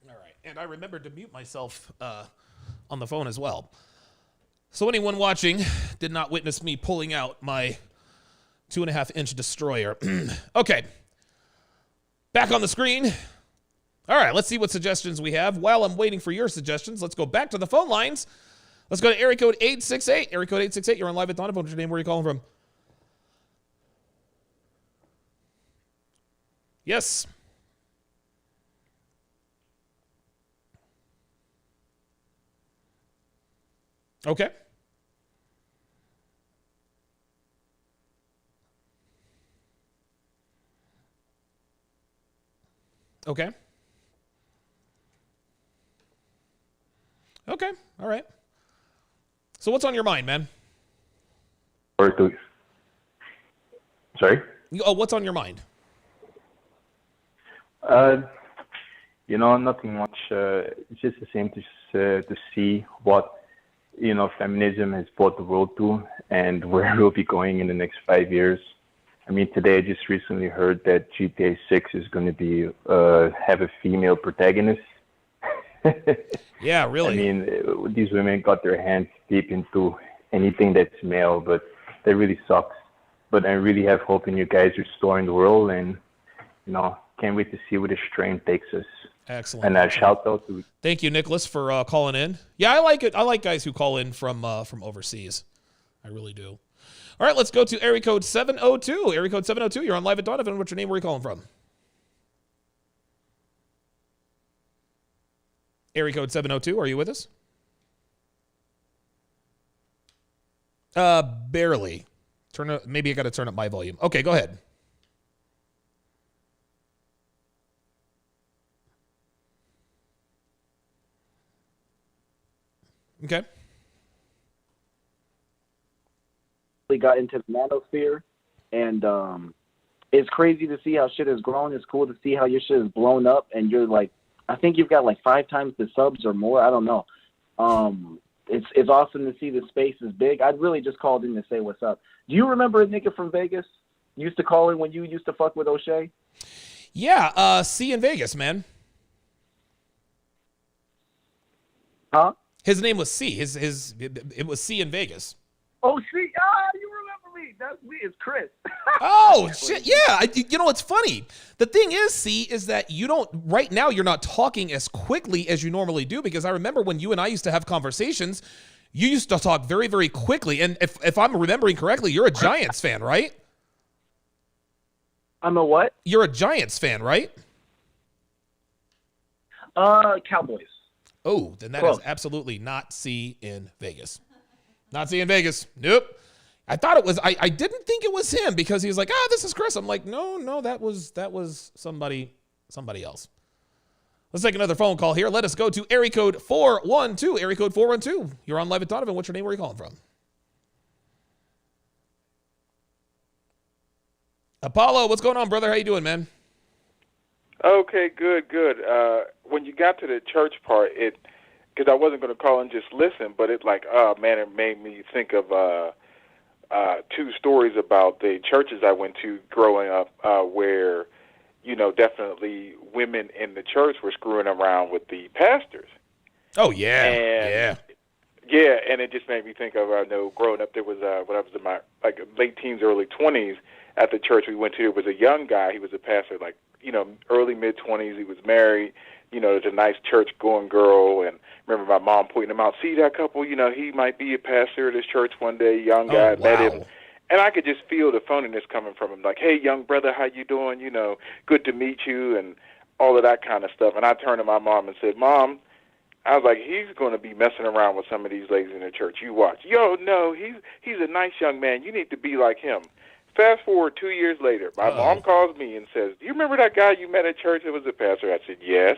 All right, and I remembered to mute myself on the phone as well. So anyone watching did not witness me pulling out my 2.5-inch destroyer. Okay, back on the screen. All right, let's see what suggestions we have. While I'm waiting for your suggestions, let's go back to the phone lines. Let's go to area code 868. Area code 868. You're on live at Donovan. What's your name? Where are you calling from? Yes. Okay. Okay. Okay. All right. So what's on your mind, man? Sorry? Oh, what's on your mind? Nothing much. It's just the same to see what, feminism has brought the world to and where we'll be going in the next 5 years. I mean, today I just recently heard that GTA 6 is going to be have a female protagonist. Yeah, really. I mean, these women got their hands deep into anything that's male, but that really sucks. But I really have hope in you guys restoring the world, and can't wait to see where this train takes us. Excellent. And shout out to. Thank you, Nicholas, for calling in. Yeah, I like it. I like guys who call in from overseas. I really do. All right, let's go to area code 702. Area code 702. You're on live at Donovan. What's your name? Where are you calling from? Area code 702. Are you with us? Barely. Maybe I got to turn up my volume. Okay, go ahead. Okay. We got into the manosphere, and it's crazy to see how shit has grown. It's cool to see how your shit has blown up, and you're like, I think you've got like 5 times the subs or more. I don't know. It's awesome to see the space is big. I'd really just called in to say what's up. Do you remember a nigga from Vegas used to call in when you used to fuck with O'Shea? Yeah, C in Vegas, man. Huh? His name was C. It was C in Vegas. Oh, see, you remember me. That's me. It's Chris. Oh, shit. Yeah. It's funny. The thing is, C, is that right now you're not talking as quickly as you normally do, because I remember when you and I used to have conversations, you used to talk very, very quickly. And if I'm remembering correctly, you're a Giants fan, right? I'm a what? You're a Giants fan, right? Cowboys. Oh, then that Close. is absolutely not C in Vegas. Not C in Vegas. Nope. I thought it was. I didn't think it was him because he was like, this is Chris. I'm like, no, that was somebody else. Let's take another phone call here. Let us go to area code 412. Area code 412. You're on live at Donovan. What's your name? Where are you calling from? Apollo, what's going on, brother? How you doing, man? Okay, good. When you got to the church part, because I wasn't going to call and just listen, but it made me think of 2 stories about the churches I went to growing up, where, definitely women in the church were screwing around with the pastors. Oh, yeah. Yeah, and it just made me think of, I know growing up, there was, when I was in my late teens, early 20s, at the church we went to, there was a young guy. He was a pastor, early, mid-20s. He was married. There's a nice church-going girl, and remember my mom pointing him out. See that couple? He might be a pastor at his church one day. Young guy, met him, and I could just feel the phoniness coming from him. Like, hey, young brother, how you doing? Good to meet you, and all of that kind of stuff. And I turned to my mom and said, Mom, I was like, he's going to be messing around with some of these ladies in the church. You watch. Yo, no, he's a nice young man. You need to be like him. Fast forward 2 years later, my mom calls me and says, do you remember that guy you met at church that was a pastor? I said, yes.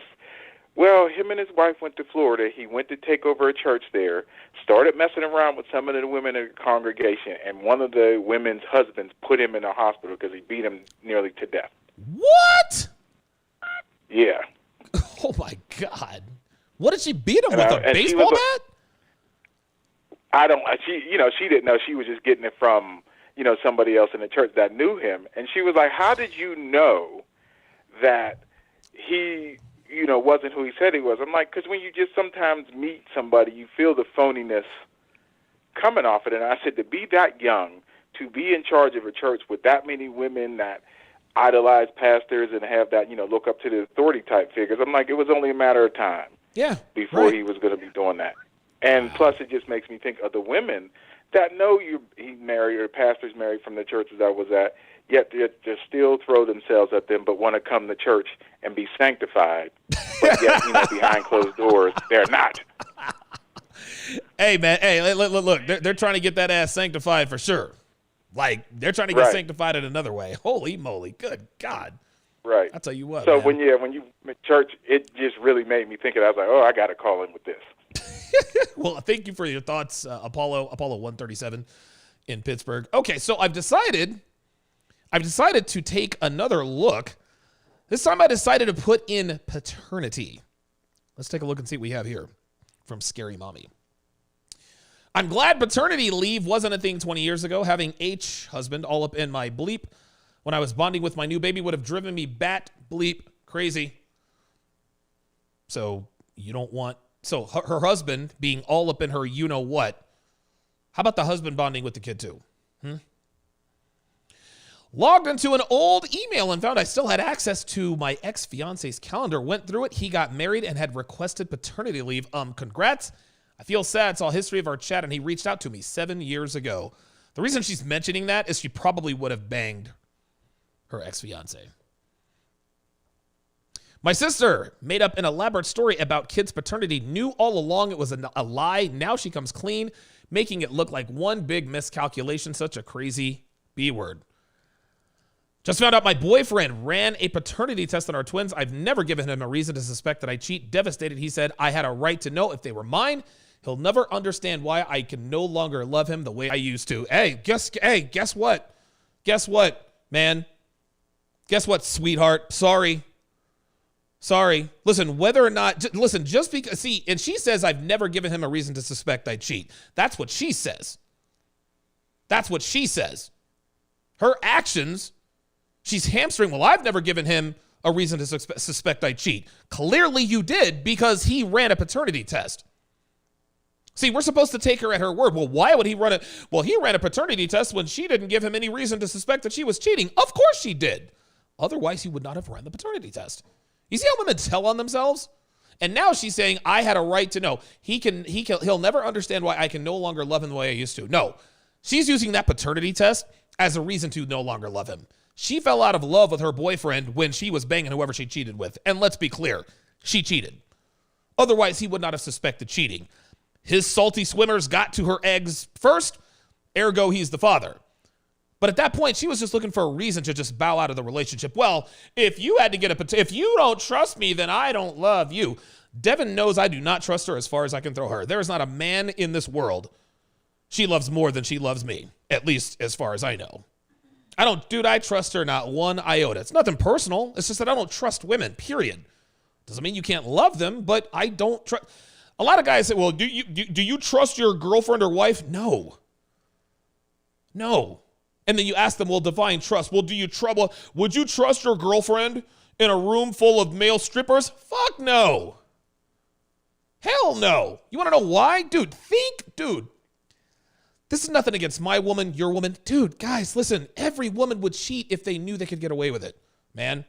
Well, him and his wife went to Florida. He went to take over a church there, started messing around with some of the women in the congregation, and one of the women's husbands put him in a hospital because he beat him nearly to death. What? Yeah. Oh, my God. What did she beat him with, a baseball bat? She didn't know. She was just getting it from, somebody else in the church that knew him. And she was like, how did you know that he, wasn't who he said he was? I'm like, because when you just sometimes meet somebody, you feel the phoniness coming off it. And I said, to be that young, to be in charge of a church with that many women that idolize pastors and have that, look up to the authority type figures, I'm like, it was only a matter of time. Yeah. Before he was going to be doing that. And plus, it just makes me think of the women that know he married or pastor's married from the churches I was at, yet they just still throw themselves at them, but want to come to church and be sanctified. But yet, behind closed doors, they're not. Hey, man. Hey, look. They're trying to get that ass sanctified for sure. Like, they're trying to get sanctified in another way. Holy moly. Good God. Right. I'll tell you what, so man. when you church, it just really made me think of it. I was like, oh, I got to call in with this. Well, thank you for your thoughts, Apollo 137 in Pittsburgh. Okay, so I've decided to take another look. This time I decided to put in paternity. Let's take a look and see what we have here from Scary Mommy. I'm glad paternity leave wasn't a thing 20 years ago. Having H husband all up in my bleep when I was bonding with my new baby would have driven me bat bleep crazy. So you don't want... So her husband being all up in her you-know-what. How about the husband bonding with the kid too? Logged into an old email and found I still had access to my ex-fiance's calendar. Went through it. He got married and had requested paternity leave. Congrats. I feel sad. Saw a history of our chat and he reached out to me 7 years ago. The reason she's mentioning that is she probably would have banged her ex-fiance. My sister made up an elaborate story about kids' paternity, knew all along it was a lie. Now she comes clean, making it look like one big miscalculation. Such a crazy B word. Just found out my boyfriend ran a paternity test on our twins. I've never given him a reason to suspect that I cheat. Devastated, he said I had a right to know if they were mine. He'll never understand why I can no longer love him the way I used to. Hey, guess what? Guess what, man? Guess what, sweetheart? Sorry. Listen, whether or not, just because, see, and she says I've never given him a reason to suspect I cheat. That's what she says. Her actions, she's hamstring, well, I've never given him a reason to suspect I cheat. Clearly you did, because he ran a paternity test. See, we're supposed to take her at her word. Well, why would he run it? Well, he ran a paternity test when she didn't give him any reason to suspect that she was cheating. Of course she did. Otherwise, he would not have run the paternity test. You see how women tell on themselves? And now she's saying, I had a right to know. He'll never understand why I can no longer love him the way I used to. No, she's using that paternity test as a reason to no longer love him. She fell out of love with her boyfriend when she was banging whoever she cheated with. And let's be clear, she cheated. Otherwise, he would not have suspected cheating. His salty swimmers got to her eggs first, ergo he's the father. But at that point, she was just looking for a reason to just bow out of the relationship. Well, if you don't trust me, then I don't love you. Devin knows I do not trust her as far as I can throw her. There is not a man in this world she loves more than she loves me, at least as far as I know. I trust her not one iota. It's nothing personal. It's just that I don't trust women, period. Doesn't mean you can't love them, but I don't trust. A lot of guys say, well, do you trust your girlfriend or wife? No. And then you ask them, well, define trust. Well, would you trust your girlfriend in a room full of male strippers? Fuck no. Hell no. You want to know why? Dude, this is nothing against my woman, your woman. Dude, guys, listen, every woman would cheat if they knew they could get away with it, man.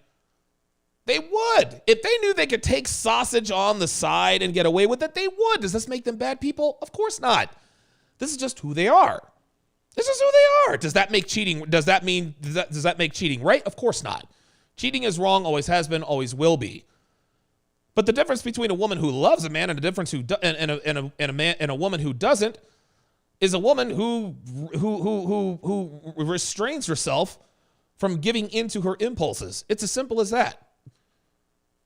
They would. If they knew they could take sausage on the side and get away with it, they would. Does this make them bad people? Of course not. This is just who they are. This is who they are. Does that make cheating? Does that make cheating right? Of course not. Cheating is wrong, always has been, always will be. But the difference between a woman who loves a man and a woman who doesn't is a woman who restrains herself from giving into her impulses. It's as simple as that.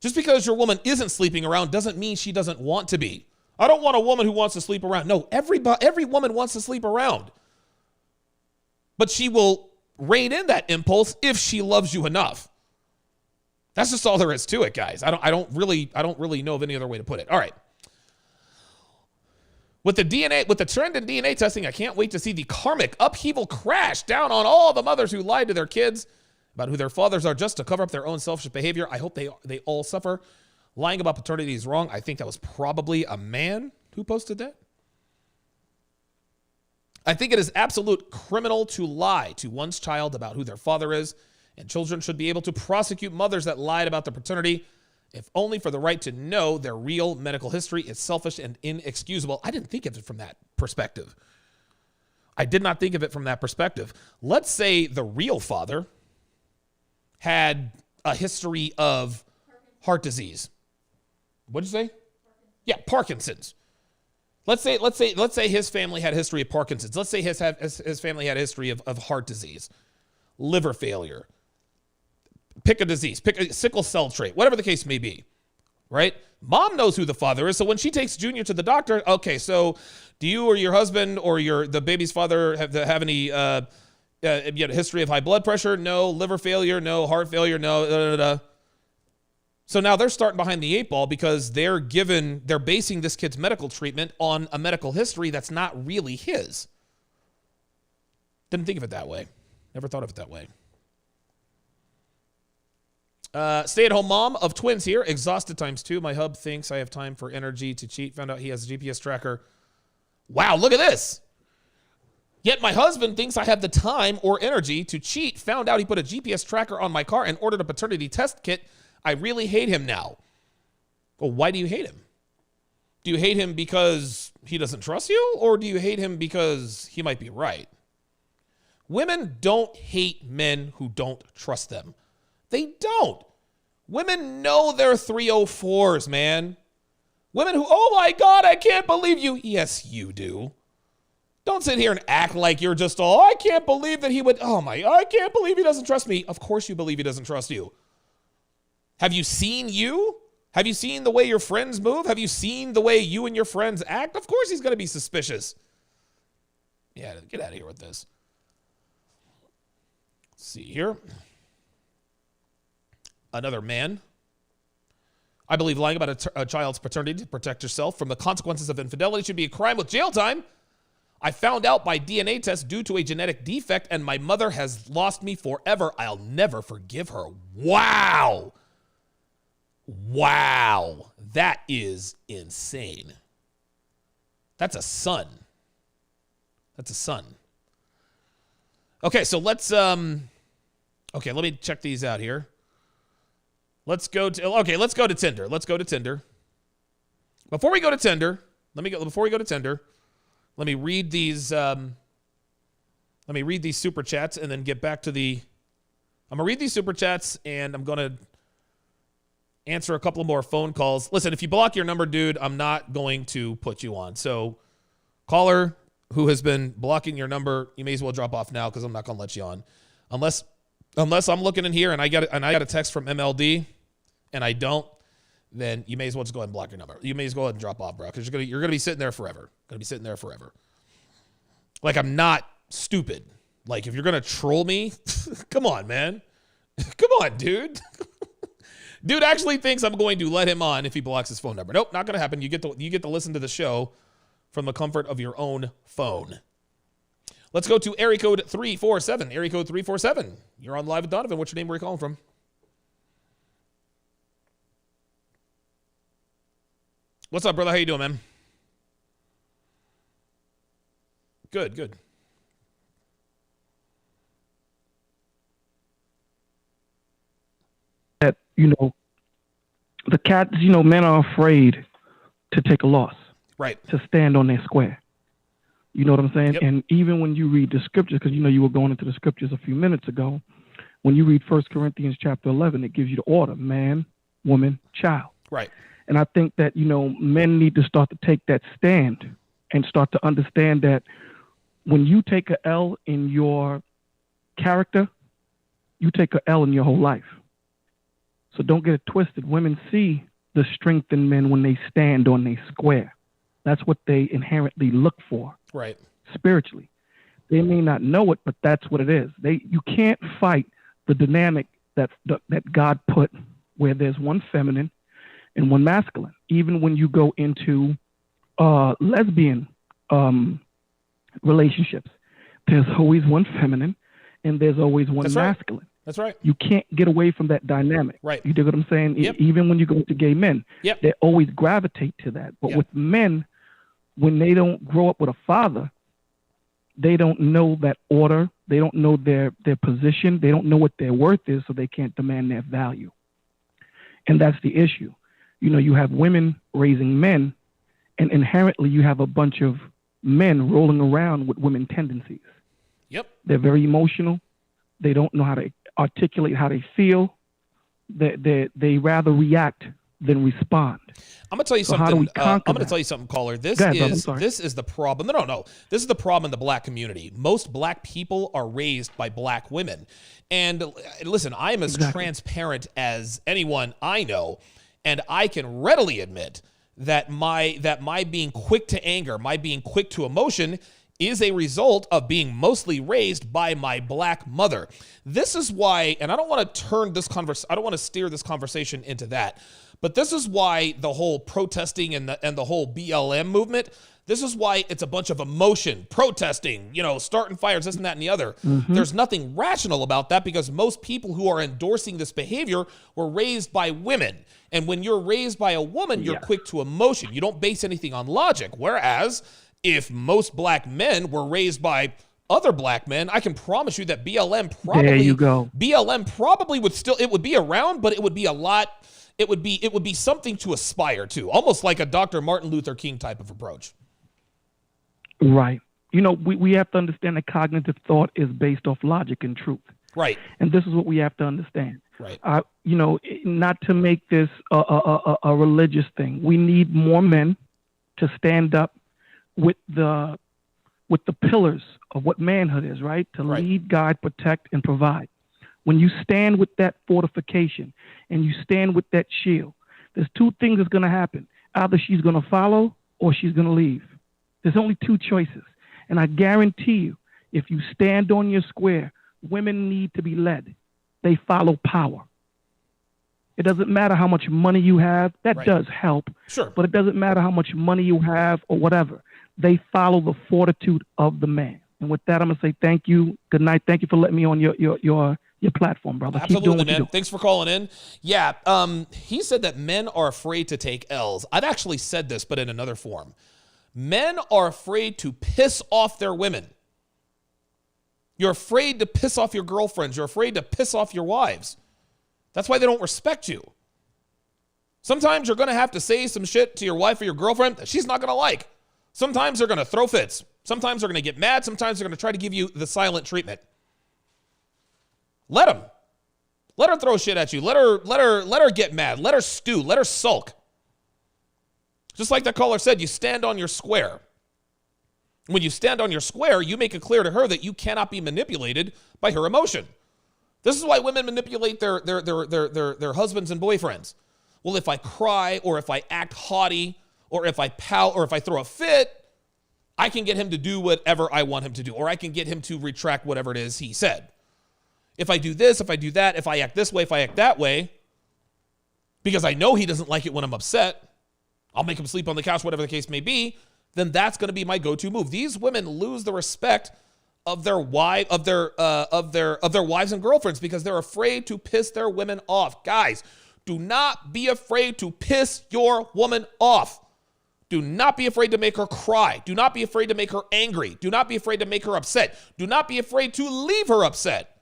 Just because your woman isn't sleeping around doesn't mean she doesn't want to be. I don't want a woman who wants to sleep around. No, every woman wants to sleep around. But she will rein in that impulse if she loves you enough. That's just all there is to it, guys. I don't really know of any other way to put it. All right. With the trend in DNA testing, I can't wait to see the karmic upheaval crash down on all the mothers who lied to their kids about who their fathers are just to cover up their own selfish behavior. I hope they all suffer. Lying about paternity is wrong. I think that was probably a man who posted that. I think it is absolute criminal to lie to one's child about who their father is, and children should be able to prosecute mothers that lied about their paternity if only for the right to know their real medical history is selfish and inexcusable. I didn't think of it from that perspective. I did not think of it from that perspective. Let's say the real father had a history of heart disease. What'd you say? Yeah, Parkinson's. Let's say his family had a history of Parkinson's. Let's say his family had a history of heart disease, liver failure. Pick a disease, pick a sickle cell trait, whatever the case may be, right? Mom knows who the father is, so when she takes Junior to the doctor, okay, so do you or your husband or the baby's father have any history of high blood pressure? No. Liver failure? No. Heart failure? No. So now they're starting behind the eight ball because they're basing this kid's medical treatment on a medical history that's not really his. Didn't think of it that way. Never thought of it that way. Stay-at-home mom of twins here. Exhausted ×2. My hub thinks I have time for energy to cheat. Found out he has a GPS tracker. Wow, look at this. Yet my husband thinks I have the time or energy to cheat. Found out he put a GPS tracker on my car and ordered a paternity test kit. I really hate him now. Well, why do you hate him? Do you hate him because he doesn't trust you? Or do you hate him because he might be right? Women don't hate men who don't trust them. They don't. Women know they're 304s, man. Women who, oh my God, I can't believe you. Yes, you do. Don't sit here and act like you're just all, I can't believe that he would, I can't believe he doesn't trust me. Of course you believe he doesn't trust you. Have you seen you? Have you seen the way your friends move? Have you seen the way you and your friends act? Of course he's going to be suspicious. Yeah, get out of here with this. Let's see here. Another man. I believe lying about a child's paternity to protect yourself from the consequences of infidelity should be a crime with jail time. I found out by DNA test due to a genetic defect, and my mother has lost me forever. I'll never forgive her. Wow. Wow. That is insane. That's a son. That's a son. Okay, so let's let me check these out here. Let's go to Tinder. Let's go to Tinder. Before we go to Tinder, let me read these super chats and then get back to I'm going to read these super chats and I'm going to answer a couple more phone calls. Listen, if you block your number, dude, I'm not going to put you on. So caller who has been blocking your number, you may as well drop off now because I'm not going to let you on. Unless I'm looking in here and I got a text from MLD and I don't, then you may as well just go ahead and block your number. You may as well go ahead and drop off, bro, because you're gonna be sitting there forever. Like, I'm not stupid. Like, if you're gonna troll me, come on, man. Come on, dude. Dude actually thinks I'm going to let him on if he blocks his phone number. Nope, not gonna happen. You get to listen to the show from the comfort of your own phone. Let's go to area code 347. Area code 347. You're on Live with Donovan. What's your name? Where are you calling from? What's up, brother? How you doing, man? Good. That, the cats, men are afraid to take a loss. Right. To stand on their square. You know what I'm saying? Yep. And even when you read the scriptures, because you were going into the scriptures a few minutes ago, when you read 1 Corinthians chapter 11, it gives you the order: man, woman, child. Right. And I think that, men need to start to take that stand and start to understand that when you take a L in your character, you take a L in your whole life. So don't get it twisted. Women see the strength in men when they stand on their square. That's what they inherently look for. Right. Spiritually. They may not know it, but that's what it is. You can't fight the dynamic that God put where there's one feminine and one masculine. Even when you go into lesbian relationships, there's always one feminine and there's always one masculine. Right. That's right. You can't get away from that dynamic. Right. You dig what I'm saying? Yep. Even when you go to gay men, they always gravitate to that. But with men, when they don't grow up with a father, they don't know that order. They don't know their position. They don't know what their worth is, so they can't demand their value. And that's the issue. You know, you have women raising men, and inherently you have a bunch of men rolling around with women tendencies. Yep. They're very emotional. They don't know how to articulate how they feel. They rather react than respond. I'm gonna tell you So something. how do we I'm conquer gonna that? tell you something, caller. This Go ahead, brother. I'm is sorry. this is the problem. No. This is the problem in the black community. Most black people are raised by black women, and listen, I am as transparent as anyone I know, and I can readily admit that my being quick to anger, my being quick to emotion, is a result of being mostly raised by my black mother. This is why, and I don't want to I don't want to steer this conversation into that, but this is why the whole protesting and the whole BLM movement, this is why it's a bunch of emotion, protesting, starting fires, this and that and the other. There's nothing rational about that because most people who are endorsing this behavior were raised by women. And when you're raised by a woman, you're quick to emotion. You don't base anything on logic. Whereas if most black men were raised by other black men, I can promise you that BLM probably would still, it would be around, but it would be a lot, it would be something to aspire to, almost like a Dr. Martin Luther King type of approach. Right. We have to understand that cognitive thought is based off logic and truth. Right. And this is what we have to understand. Right. Not to make this a religious thing. We need more men to stand up with the pillars of what manhood is, right? To lead, guide, protect, and provide. When you stand with that fortification and you stand with that shield, there's two things that's going to happen. Either she's going to follow or she's going to leave. There's only two choices. And I guarantee you, if you stand on your square, women need to be led. They follow power. It doesn't matter how much money you have. That does help. Sure. But it doesn't matter how much money you have or whatever. They follow the fortitude of the man. And with that, I'm going to say thank you. Good night. Thank you for letting me on your platform, brother. Absolutely, Keep doing what man. you do. Thanks for calling in. Yeah, he said that men are afraid to take L's. I've actually said this, but in another form. Men are afraid to piss off their women. You're afraid to piss off your girlfriends. You're afraid to piss off your wives. That's why they don't respect you. Sometimes you're going to have to say some shit to your wife or your girlfriend that she's not going to like. Sometimes they're going to throw fits. Sometimes they're going to get mad. Sometimes they're going to try to give you the silent treatment. Let them. Let her throw shit at you. Let her get mad. Let her stew. Let her sulk. Just like that caller said, you stand on your square. When you stand on your square, you make it clear to her that you cannot be manipulated by her emotion. This is why women manipulate their husbands and boyfriends. Well, if I cry or if I act haughty or if I pout or if I throw a fit, I can get him to do whatever I want him to do, or I can get him to retract whatever it is he said. If I do this, if I do that, if I act this way, if I act that way, because I know he doesn't like it when I'm upset, I'll make him sleep on the couch, whatever the case may be, then that's going to be my go-to move. These women lose the respect of their wives and girlfriends because they're afraid to piss their women off. Guys, do not be afraid to piss your woman off. Do not be afraid to make her cry. Do not be afraid to make her angry. Do not be afraid to make her upset. Do not be afraid to leave her upset.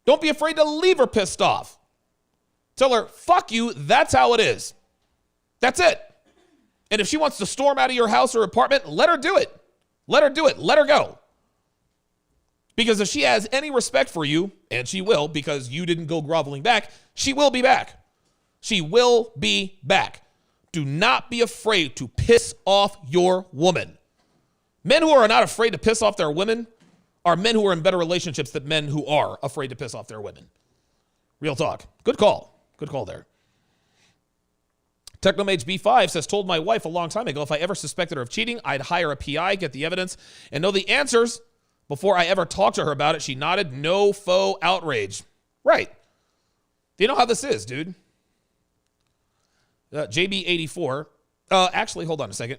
Don't be afraid to leave her pissed off. Tell her, fuck you, that's how it is. That's it. And if she wants to storm out of your house or apartment, let her do it. Let her do it. Let her go. Because if she has any respect for you, and she will because you didn't go groveling back, she will be back. She will be back. Do not be afraid to piss off your woman. Men who are not afraid to piss off their women are men who are in better relationships than men who are afraid to piss off their women. Real talk. Good call. Good call there. Technomage B5 says, told my wife a long time ago if I ever suspected her of cheating, I'd hire a PI, get the evidence, and know the answers before I ever talked to her about it. She nodded, no faux outrage. Right. Do you know how this is, dude? JB84. Actually, hold on a second.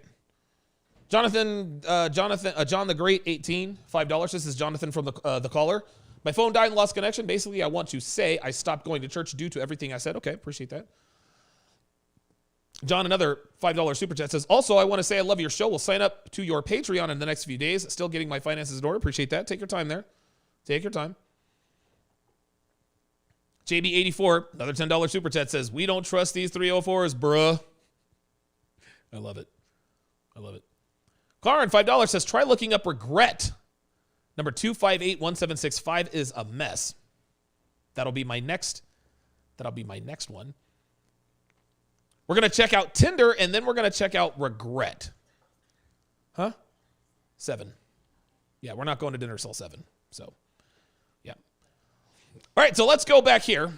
John the Great, 18, $5. This is Jonathan from the caller. My phone died and lost connection. Basically, I want to say I stopped going to church due to everything I said. Okay, appreciate that. John, another $5 super chat says, also, I want to say I love your show. We'll sign up to your Patreon in the next few days. Still getting my finances in order. Appreciate that. Take your time there. Take your time. JB84, another $10 super chat says, we don't trust these 304s, bruh. I love it. I love it. Karen, $5 says, try looking up regret. Number 2581765 is a mess. That'll be my next one. We're going to check out Tinder, and then we're going to check out regret. Huh? 7. Yeah, we're not going to dinner till 7. So, yeah. All right, so let's go back here.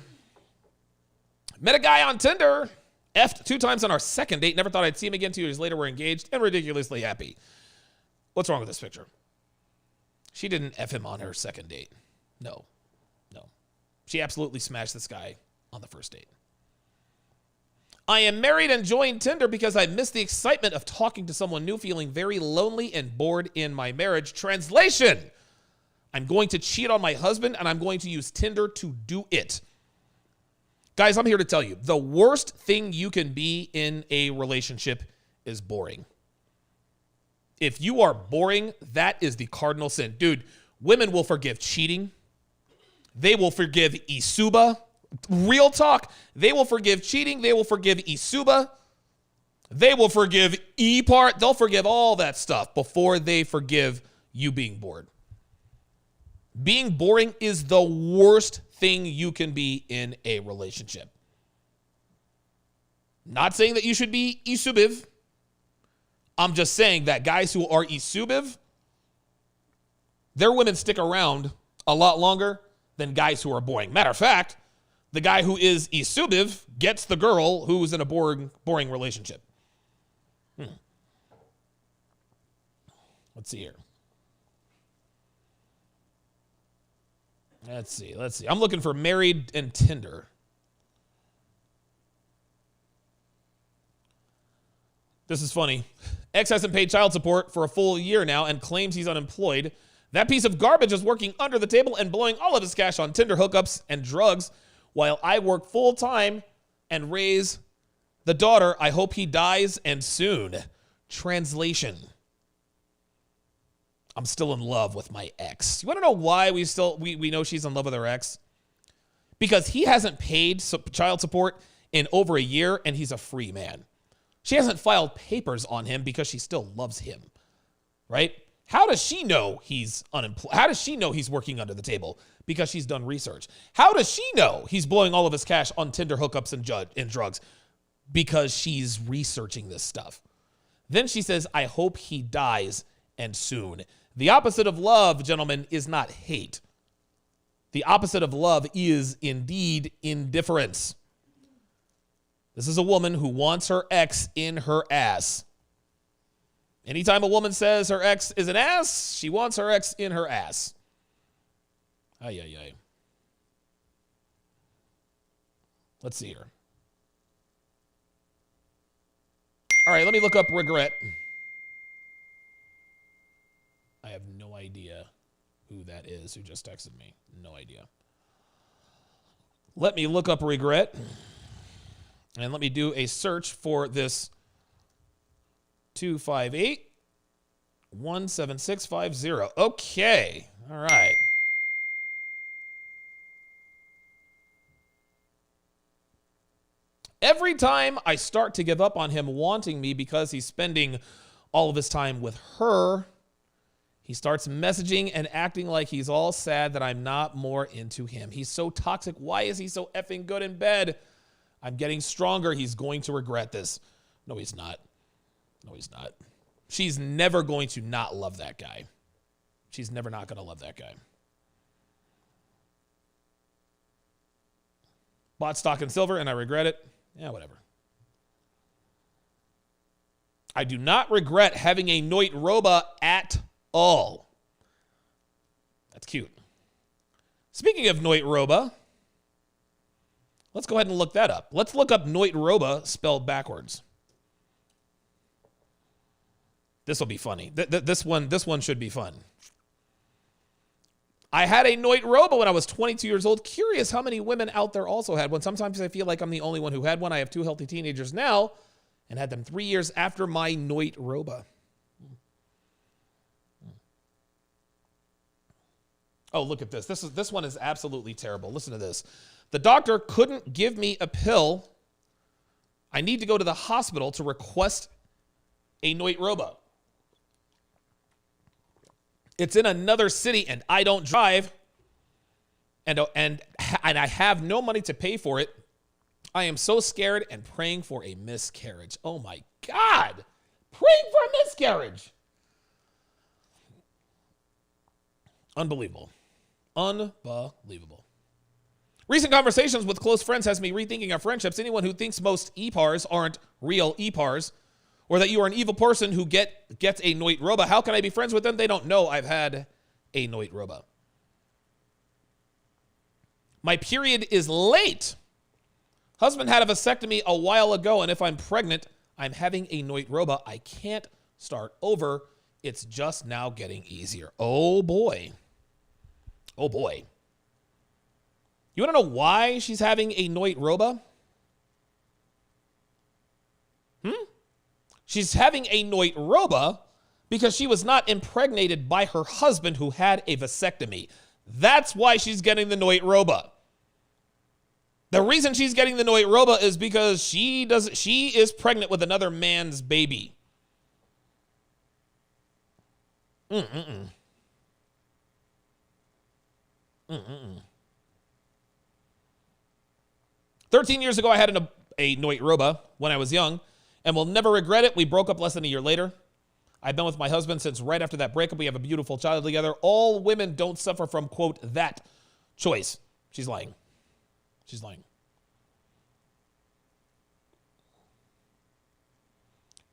Met a guy on Tinder. F'd 2 times on our second date. Never thought I'd see him again. 2 years later, we're engaged and ridiculously happy. What's wrong with this picture? She didn't F him on her second date. No. She absolutely smashed this guy on the first date. I am married and joined Tinder because I miss the excitement of talking to someone new, feeling very lonely and bored in my marriage. Translation: I'm going to cheat on my husband and I'm going to use Tinder to do it. Guys, I'm here to tell you, the worst thing you can be in a relationship is boring. If you are boring, that is the cardinal sin. Dude, women will forgive cheating. They will forgive Isuba. Real talk. They will forgive cheating. They will forgive Isuba. They will forgive E-part. They'll forgive all that stuff before they forgive you being bored. Being boring is the worst thing you can be in a relationship. Not saying that you should be Isubiv. I'm just saying that guys who are Isubiv, their women stick around a lot longer than guys who are boring. Matter of fact, the guy who is Isubiv gets the girl who's in a boring relationship. Let's see here. Let's see. I'm looking for married and Tinder. This is funny. X hasn't paid child support for a full year now and claims he's unemployed. That piece of garbage is working under the table and blowing all of his cash on Tinder hookups and drugs while I work full time and raise the daughter. I hope he dies and soon. Translation: I'm still in love with my ex. You want to know why we know she's in love with her ex? Because he hasn't paid child support in over a year and he's a free man. She hasn't filed papers on him because she still loves him, right? How does she know he's unemployed? How does she know he's working under the table? Because she's done research. How does she know he's blowing all of his cash on Tinder hookups and drugs? Because she's researching this stuff. Then she says, I hope he dies and soon. The opposite of love, gentlemen, is not hate. The opposite of love is indeed indifference. This is a woman who wants her ex in her ass. Anytime a woman says her ex is an ass, she wants her ex in her ass. Ay, ay, ay. Let's see here. All right, let me look up regret. I have no idea who that is who just texted me. No idea. Let me look up regret. And let me do a search for this 258-17650. Okay. All right. Every time I start to give up on him wanting me because he's spending all of his time with her, he starts messaging and acting like he's all sad that I'm not more into him. He's so toxic. Why is he so effing good in bed? I'm getting stronger. He's going to regret this. No, he's not. No, he's not. She's never going to not love that guy. She's never not going to love that guy. Bought stock in silver and I regret it. Yeah, whatever. I do not regret having a Noit Roba at all. That's cute. Speaking of Noit Roba, let's go ahead and look that up. Let's look up Noit Roba spelled backwards. This will be funny. This one should be fun. I had a Noit Roba when I was 22 years old. Curious how many women out there also had one. Sometimes I feel like I'm the only one who had one. I have 2 healthy teenagers now and had them 3 years after my Noit Roba. Oh, look at this. This one is absolutely terrible. Listen to this. The doctor couldn't give me a pill. I need to go to the hospital to request a Noit Roba. It's in another city and I don't drive. And I have no money to pay for it. I am so scared and praying for a miscarriage. Oh my God. Praying for a miscarriage. Unbelievable. Unbelievable. Recent conversations with close friends has me rethinking our friendships. Anyone who thinks most EPARs aren't real EPARs, or that you are an evil person who gets a Noit Roba, how can I be friends with them? They don't know I've had a Noit Roba. My period is late. Husband had a vasectomy a while ago, and if I'm pregnant, I'm having a Noit Roba. I can't start over. It's just now getting easier. Oh boy. Oh boy. You want to know why she's having a Noit Roba? She's having a Noit Roba because she was not impregnated by her husband who had a vasectomy. That's why she's getting the Noit Roba. The reason she's getting the Noit Roba is because she is pregnant with another man's baby. 13 years ago, I had a Noit Roba when I was young and will never regret it. We broke up less than a year later. I've been with my husband since right after that breakup. We have a beautiful child together. All women don't suffer from, quote, that choice. She's lying. She's lying.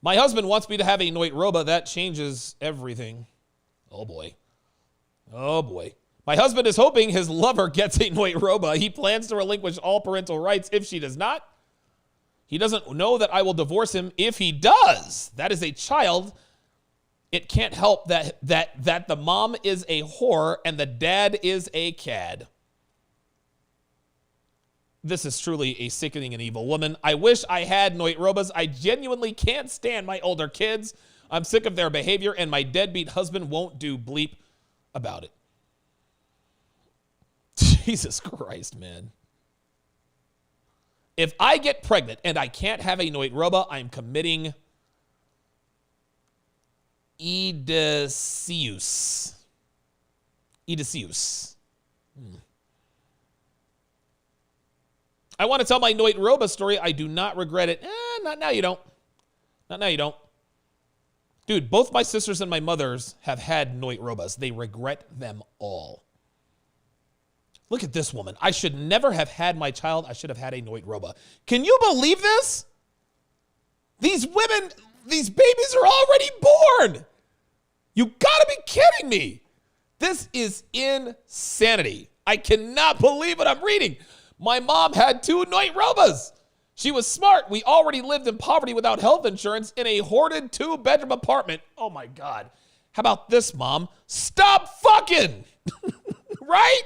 My husband wants me to have a Noit Roba. That changes everything. Oh, boy. Oh, boy. My husband is hoping his lover gets a Noit Roba. He plans to relinquish all parental rights if she does not. He doesn't know that I will divorce him if he does. That is a child. It can't help that the mom is a whore and the dad is a cad. This is truly a sickening and evil woman. I wish I had Noit Robas. I genuinely can't stand my older kids. I'm sick of their behavior, and my deadbeat husband won't do bleep about it. Jesus Christ, man. If I get pregnant and I can't have a Noit Roba, I'm committing Edicius. I want to tell my Noit Roba story. I do not regret it. Not now you don't. Not now you don't. Dude, both my sisters and my mothers have had Noit Robas. They regret them all. Look at this woman. I should never have had my child. I should have had a Noit Roba. Can you believe this? These women, these babies are already born. You gotta be kidding me. This is insanity. I cannot believe what I'm reading. My mom had 2 Noit Robas. She was smart. We already lived in poverty without health insurance in a hoarded 2-bedroom apartment. Oh my God. How about this, Mom? Stop fucking. Right?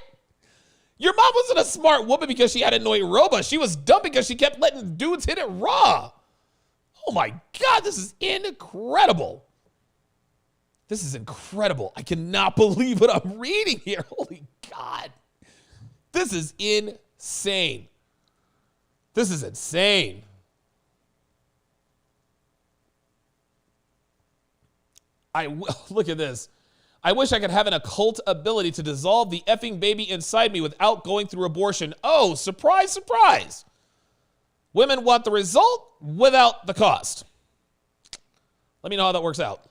Your mom wasn't a smart woman because she had a Noit Roba. She was dumb because she kept letting dudes hit it raw. Oh my God, this is incredible. This is incredible. I cannot believe what I'm reading here. Holy God. This is insane. This is insane. Look at this. I wish I could have an occult ability to dissolve the effing baby inside me without going through abortion. Oh, surprise, surprise. Women want the result without the cost. Let me know how that works out.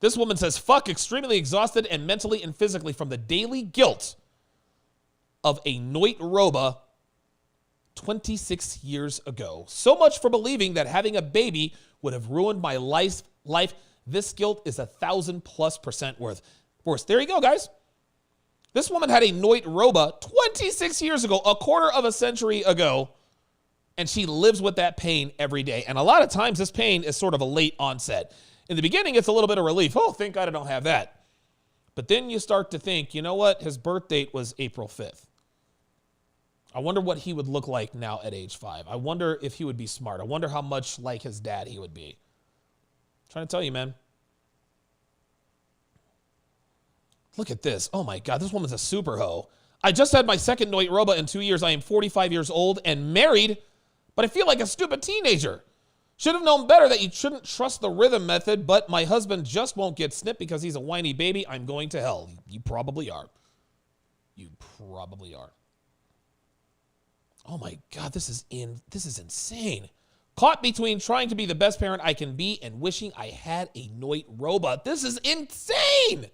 This woman says, fuck, extremely exhausted and mentally and physically from the daily guilt of a Noit Roba 26 years ago. So much for believing that having a baby would have ruined my life. This guilt is 1,000+% worse. There you go, guys. This woman had a Noit Roba 26 years ago, a quarter of a century ago, and she lives with that pain every day. And a lot of times this pain is sort of a late onset. In the beginning, it's a little bit of relief. Oh, thank God I don't have that. But then you start to think, you know what? His birth date was April 5th. I wonder what he would look like now at age 5. I wonder if he would be smart. I wonder how much like his dad he would be. I'm trying to tell you, man. Look at this. Oh my God, this woman's a super hoe. I just had my second Noit Roba in 2 years. I am 45 years old and married, but I feel like a stupid teenager. Should have known better that you shouldn't trust the rhythm method, but my husband just won't get snipped because he's a whiny baby. I'm going to hell. You probably are. You probably are. Oh my God, this is insane. Caught between trying to be the best parent I can be and wishing I had a Noit Roba. This is insane.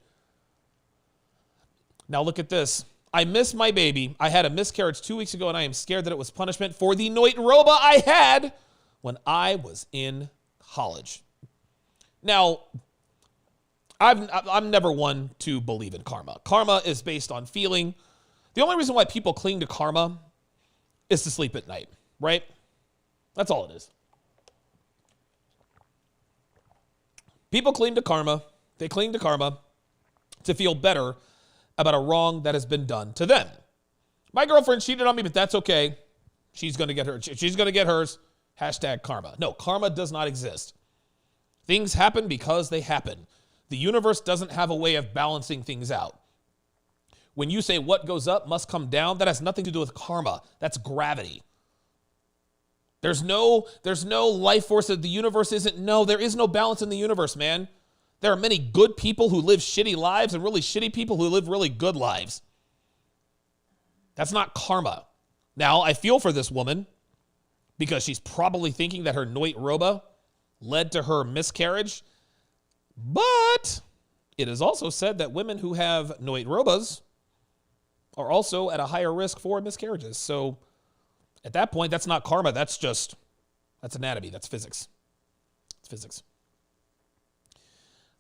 Now look at this. I miss my baby. I had a miscarriage 2 weeks ago, and I am scared that it was punishment for the Noit Roba I had when I was in college. Now, I'm never one to believe in karma. Karma is based on feeling. The only reason why people cling to karma is to sleep at night, right? That's all it is. People cling to karma. They cling to karma to feel better about a wrong that has been done to them. My girlfriend cheated on me, but that's okay. She's going to get her. She's going to get hers. Hashtag karma. No, karma does not exist. Things happen because they happen. The universe doesn't have a way of balancing things out. When you say what goes up must come down, that has nothing to do with karma. That's gravity. There's no life force that the universe isn't. No, there is no balance in the universe, man. There are many good people who live shitty lives and really shitty people who live really good lives. That's not karma. Now, I feel for this woman because she's probably thinking that her Noit Roba led to her miscarriage. But it is also said that women who have Noit Robas are also at a higher risk for miscarriages. So at that point, that's not karma. That's anatomy. That's physics. It's physics.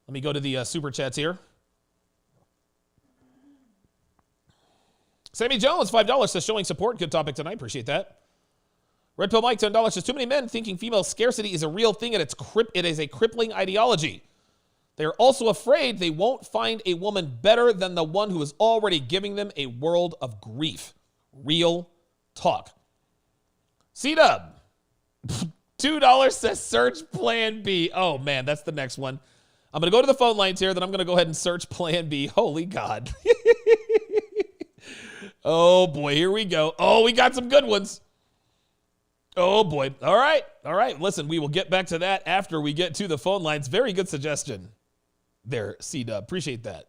Let me go to the super chats here. Sammy Jones, $5 says showing support. Good topic tonight. Appreciate that. Red Pill Mike, $10 says too many men thinking female scarcity is a real thing and it is a crippling ideology. They are also afraid they won't find a woman better than the one who is already giving them a world of grief. Real talk. C-Dub, $2 says search Plan B. Oh, man, that's the next one. I'm going to go to the phone lines here, then I'm going to go ahead and search Plan B. Holy God. Oh, boy, here we go. Oh, we got some good ones. Oh, boy. All right. Listen, we will get back to that after we get to the phone lines. Very good suggestion there, C-Dub. Appreciate that.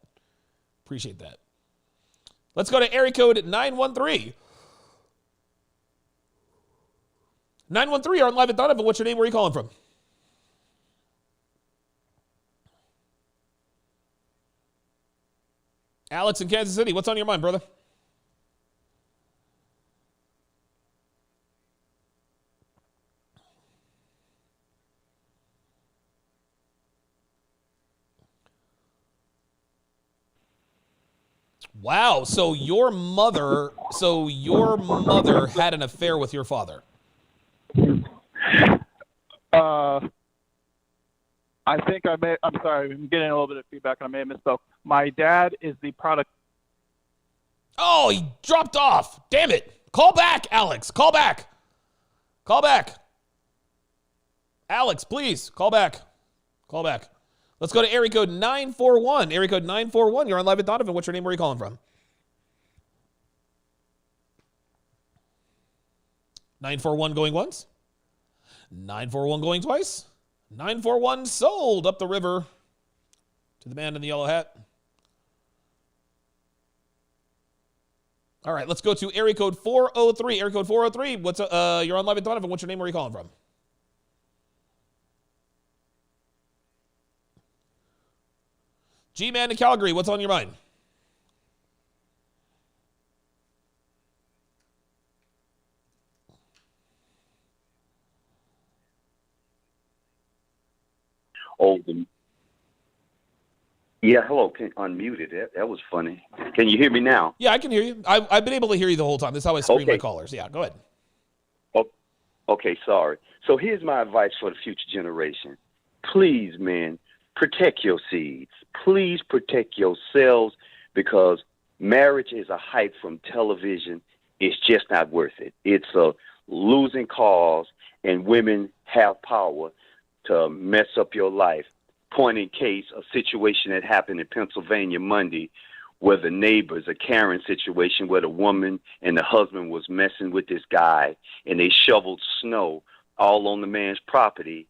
Let's go to area code 913. 913, you're on live at Donovan. What's your name? Where are you calling from? Alex in Kansas City. What's on your mind, brother? Wow. So your mother had an affair with your father. I think I'm sorry, I'm getting a little bit of feedback and I may have misspoke. My dad is the product. Oh, he dropped off. Damn it. Call back, Alex. Call back. Alex, please, call back. Let's go to area code 941. Area code 941, you're on live at Donovan. What's your name? Where are you calling from? 941 going once. 941 going twice. 941 sold up the river to the man in the yellow hat. All right, let's go to area code 403. Area code 403. You're on live at Donovan. What's your name? Where are you calling from? G-Man in Calgary. What's on your mind? Yeah, hello. Unmuted. That was funny. Can you hear me now? Yeah, I can hear you. I've been able to hear you the whole time. That's how I screen my callers. Yeah, go ahead. Okay, sorry. So here's my advice for the future generation. Please, man, protect your seeds. Please protect yourselves because marriage is a hype from television. It's just not worth it. It's a losing cause, and women have power to mess up your life. Point in case, a situation that happened in Pennsylvania Monday where the neighbors, a Karen situation where the woman and the husband was messing with this guy and they shoveled snow all on the man's property.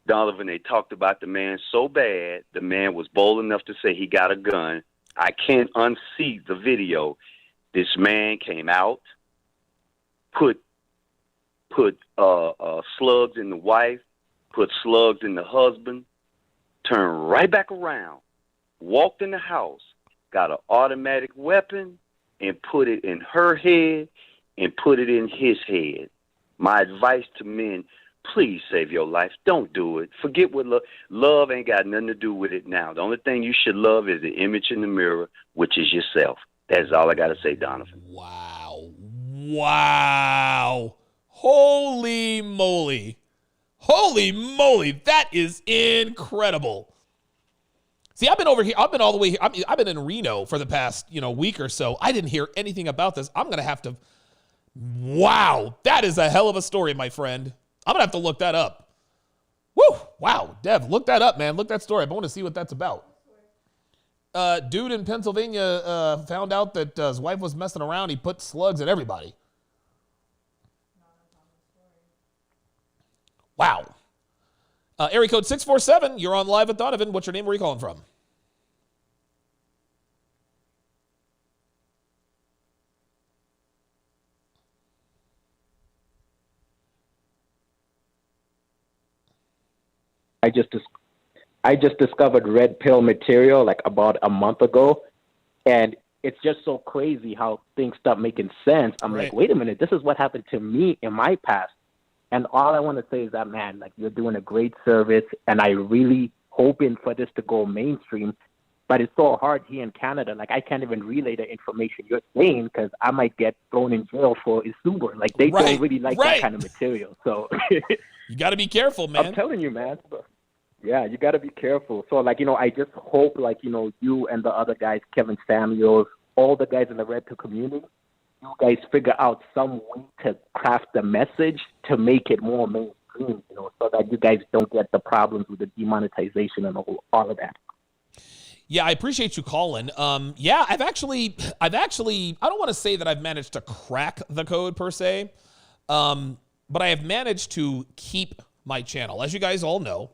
Donovan, they talked about the man so bad, the man was bold enough to say he got a gun. I can't unsee the video. This man came out, put slugs in the wife, put slugs in the husband, turned right back around, walked in the house, got an automatic weapon, and put it in her head and put it in his head. My advice to men, please save your life. Don't do it. Forget what love ain't got nothing to do with it now. The only thing you should love is the image in the mirror, which is yourself. That's all I got to say, Donovan. Wow. Holy moly. Holy moly. That is incredible. See, I've been over here. I've been all the way here. I've been in Reno for the past, week or so. I didn't hear anything about this. I'm going to have to. Wow. That is a hell of a story, my friend. I'm going to have to look that up. Woo. Wow. Dev, look that up, man. Look that story up. I want to see what that's about. Dude in Pennsylvania found out that his wife was messing around. He put slugs at everybody. Wow. Area code 647, you're on live with Donovan. What's your name? Where are you calling from? I just discovered red pill material like about a month ago, and it's just so crazy how things start making sense. I'm like, wait a minute, this is what happened to me in my past. And all I want to say is that, man, like, you're doing a great service, and I really hoping for this to go mainstream. But it's so hard here in Canada. Like, I can't even relay the information you're saying because I might get thrown in jail for Isuber. Like, they don't really like that kind of material. So you got to be careful, man. I'm telling you, man. Yeah, you got to be careful. So, like, I just hope, like, you and the other guys, Kevin Samuels, all the guys in the Red Pill community, you guys figure out some way to craft the message to make it more mainstream, so that you guys don't get the problems with the demonetization and all of that. Yeah, I appreciate you calling. Yeah, I've actually, I don't want to say that I've managed to crack the code per se, but I have managed to keep my channel. As you guys all know,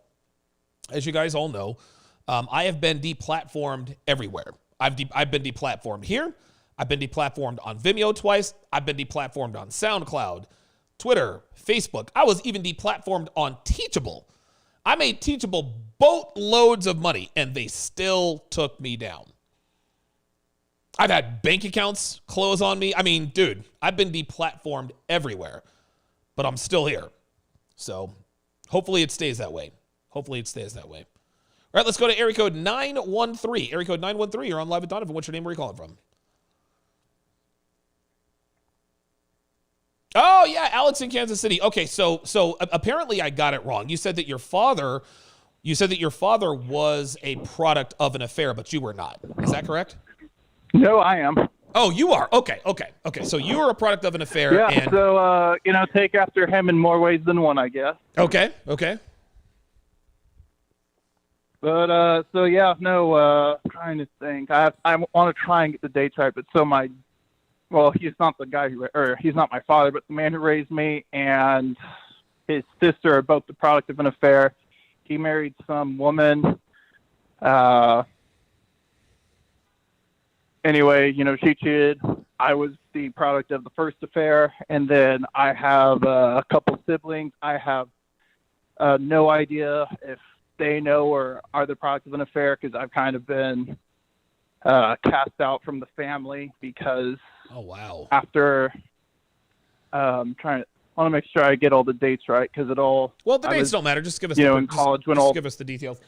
I have been deplatformed everywhere. I've been deplatformed here. I've been deplatformed on Vimeo twice. I've been deplatformed on SoundCloud, Twitter, Facebook. I was even deplatformed on Teachable. I made Teachable boatloads of money, and they still took me down. I've had bank accounts close on me. I mean, dude, I've been deplatformed everywhere, but I'm still here. So hopefully it stays that way. All right, let's go to area code 913. Area code 913, you're on live with Donovan. What's your name? Where are you calling from? Oh, yeah, Alex in Kansas City. Okay, so apparently I got it wrong. You said that your father was a product of an affair, but you were not. Is that correct? No, I am. Oh, you are. Okay. So you were a product of an affair. Yeah. And... So take after him in more ways than one, I guess. Okay. But trying to think. I want to try and get the dates right, but he's not the guy he's not my father, but the man who raised me and his sister are both the product of an affair. He married some woman. Anyway, she cheated. I was the product of the first affair, and then I have a couple siblings. I have no idea if they know or are the product of an affair because I've kind of been cast out from the family because after want to make sure I get all the dates right because it all the dates don't matter. Just give us in college give us the details.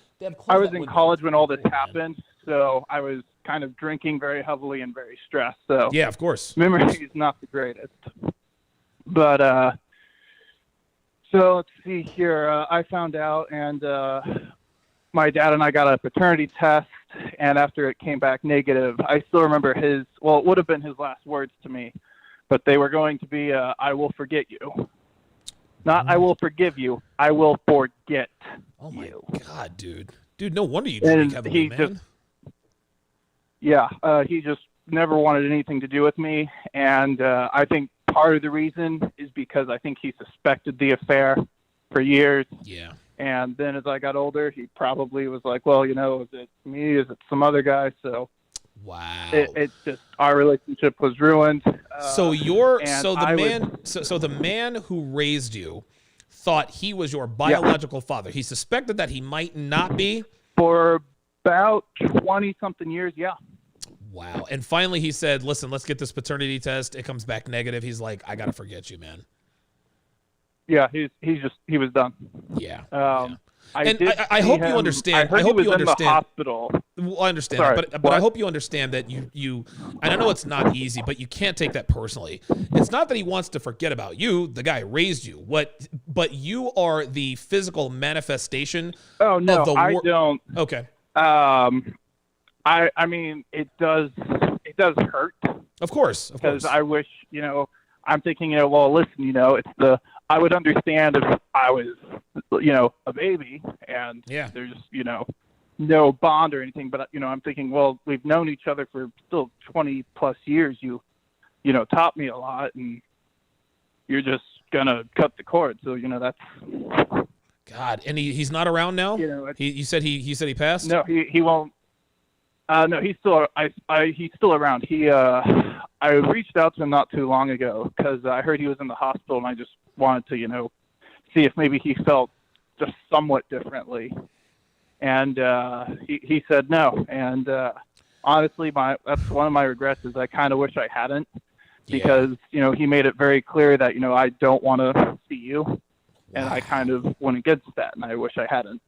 I was in college when all this happened, so I was kind of drinking very heavily and very stressed. So yeah, of course, memory is not the greatest. But so let's see here. I found out, and my dad and I got a paternity test, and after it came back negative, I still remember it would have been his last words to me, but they were going to be, I will forget you. Not I will forgive you, I will forget you. Oh my God, dude. Dude, no wonder you drink heavily, man. Yeah, he just never wanted anything to do with me, and I think part of the reason is because I think he suspected the affair for years. Yeah. And then as I got older, he probably was like, well, you know, is it me? Is it some other guy? So wow, it's just our relationship was ruined. So the man who raised you thought he was your biological father. He suspected that he might not be for about 20-something years. Yeah. Wow. And finally he said, listen, let's get this paternity test. It comes back negative. He's like, I got to forget you, man. Yeah, he was done. Yeah. I hope you understand. I hope you understand. In the hospital. Well, I understand, Sorry, but I hope you understand that you. And I know it's not easy, but you can't take that personally. It's not that he wants to forget about you, the guy who raised you. But you are the physical manifestation. Oh no, of the I don't. Okay. I mean, it does hurt. Of course. Because I wish, you know, I'm thinking, well, listen, you know, I would understand if I was, you know, a baby and there's, you know, no bond or anything. But, you know, I'm thinking, well, we've known each other for still 20 plus years. You know, taught me a lot and you're just going to cut the cord. So, you know, that's. God. And he's not around now? You know, he said he passed? No, he won't. No, he's still he's still around. I reached out to him not too long ago because I heard he was in the hospital, and I just wanted to, you know, see if maybe he felt just somewhat differently. And he said no. And honestly, that's one of my regrets is I kind of wish I hadn't, because you know he made it very clear that, you know, I don't want to see you, and I kind of went against that, and I wish I hadn't.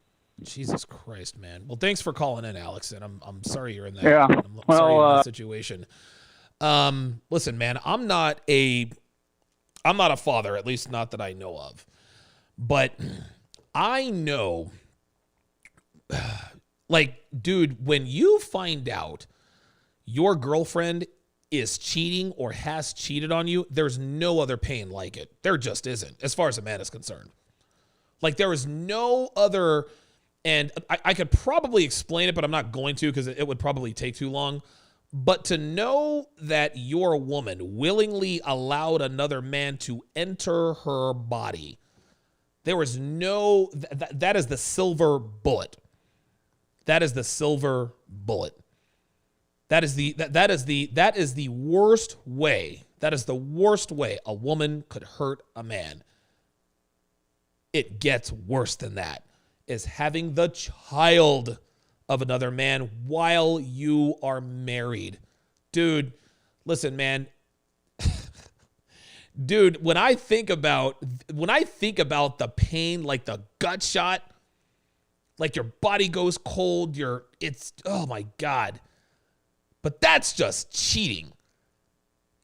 Jesus Christ, man. Well, thanks for calling in, Alex, and I'm sorry you're in that. Yeah. I'm sorry you're in that situation. Listen, man, I'm not a father, at least not that I know of. But I know, like, dude, when you find out your girlfriend is cheating or has cheated on you, there's no other pain like it. There just isn't, as far as a man is concerned. Like, there is no other. And I could probably explain it, but I'm not going to because it would probably take too long. But to know that your woman willingly allowed another man to enter her body, there is no, that is the silver bullet. That is the silver bullet. That is the worst way. That is the worst way a woman could hurt a man. It gets worse than that. Is having the child of another man while you are married. Dude, listen, man. Dude, when I think about the pain, like the gut shot, like your body goes cold, it's oh my God. But that's just cheating.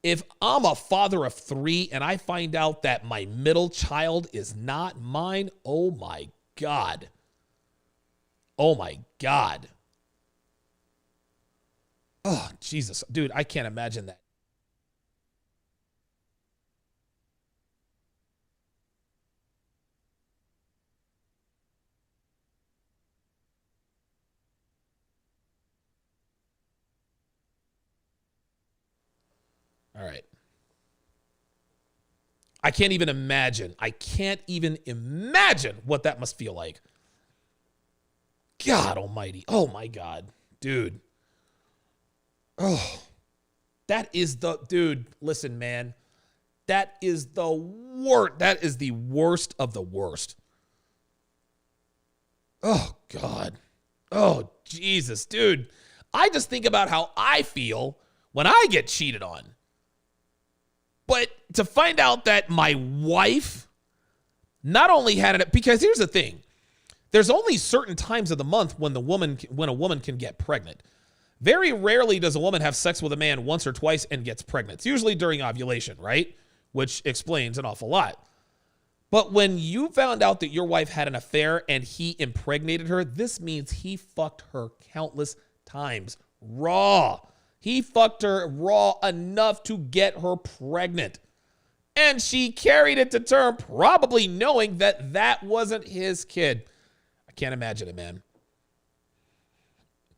If I'm a father of 3 and I find out that my middle child is not mine, oh my God. Oh my God. Oh, Jesus. Dude, I can't imagine that. All right. I can't even imagine. I can't even imagine what that must feel like. God almighty. Oh my God. Dude. Oh. That is the dude, listen, man. That is the worst. That is the worst of the worst. Oh God. Oh Jesus, dude. I just think about how I feel when I get cheated on. But to find out that my wife not only had it, because here's the thing. There's only certain times of the month when a woman can get pregnant. Very rarely does a woman have sex with a man once or twice and gets pregnant. It's usually during ovulation, right? Which explains an awful lot. But when you found out that your wife had an affair and he impregnated her, this means he fucked her countless times raw. He fucked her raw enough to get her pregnant. And she carried it to term, probably knowing that wasn't his kid. Can't imagine it, man.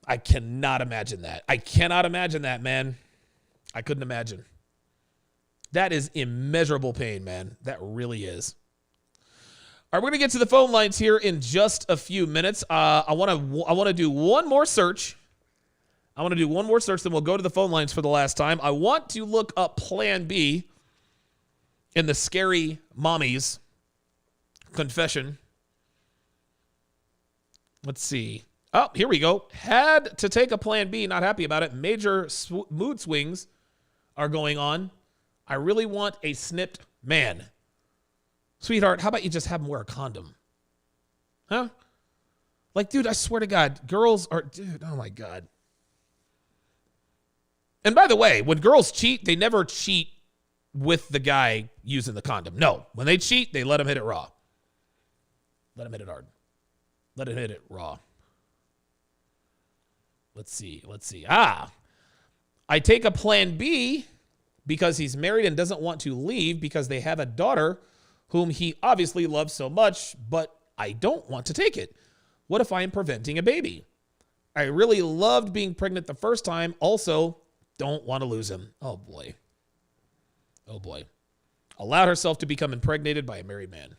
I cannot imagine that. I cannot imagine that, man. I couldn't imagine. That is immeasurable pain, man. That really is. All right, we're going to get to the phone lines here in just a few minutes. I want to do one more search. I want to do one more search, then we'll go to the phone lines for the last time. I want to look up Plan B in the scary mommy's confession. Let's see. Oh, here we go. Had to take a Plan B, not happy about it. Major mood swings are going on. I really want a snipped man. Sweetheart, how about you just have him wear a condom? Huh? Like, dude, I swear to God, girls are, dude, oh my God. And by the way, when girls cheat, they never cheat with the guy using the condom. No, when they cheat, they let him hit it raw. Let him hit it hard. Let him hit it raw. Let's see. I take a Plan B because he's married and doesn't want to leave because they have a daughter whom he obviously loves so much, but I don't want to take it. What if I am preventing a baby? I really loved being pregnant the first time. Also, don't want to lose him. Oh, boy. Oh, boy. Allowed herself to become impregnated by a married man.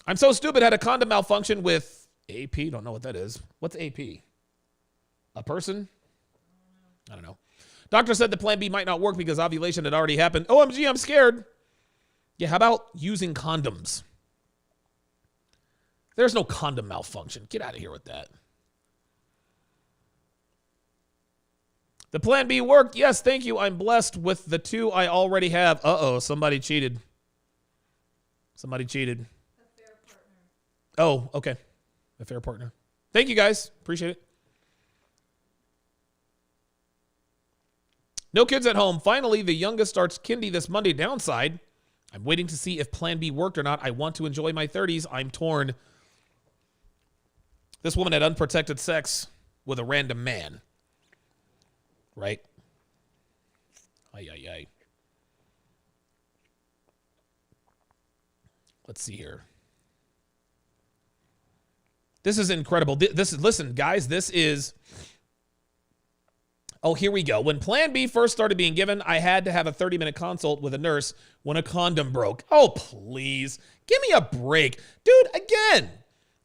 I'm so stupid. Had a condom malfunction with AP. Don't know what that is. What's AP? A person? I don't know. Doctor said the Plan B might not work because ovulation had already happened. OMG, I'm scared. Yeah, how about using condoms? There's no condom malfunction. Get out of here with that. The Plan B worked. Yes, thank you. I'm blessed with the two I already have. Uh-oh, somebody cheated. Somebody cheated. A fair partner. Oh, okay. A fair partner. Thank you, guys. Appreciate it. No kids at home. Finally, the youngest starts kindy this Monday. Downside, I'm waiting to see if Plan B worked or not. I want to enjoy my 30s. I'm torn. This woman had unprotected sex with a random man. Right? Ay. Let's see here. This is incredible. Listen, guys, this is... Oh, here we go. When Plan B first started being given, I had to have a 30-minute consult with a nurse when a condom broke. Oh, please. Give me a break. Dude, again,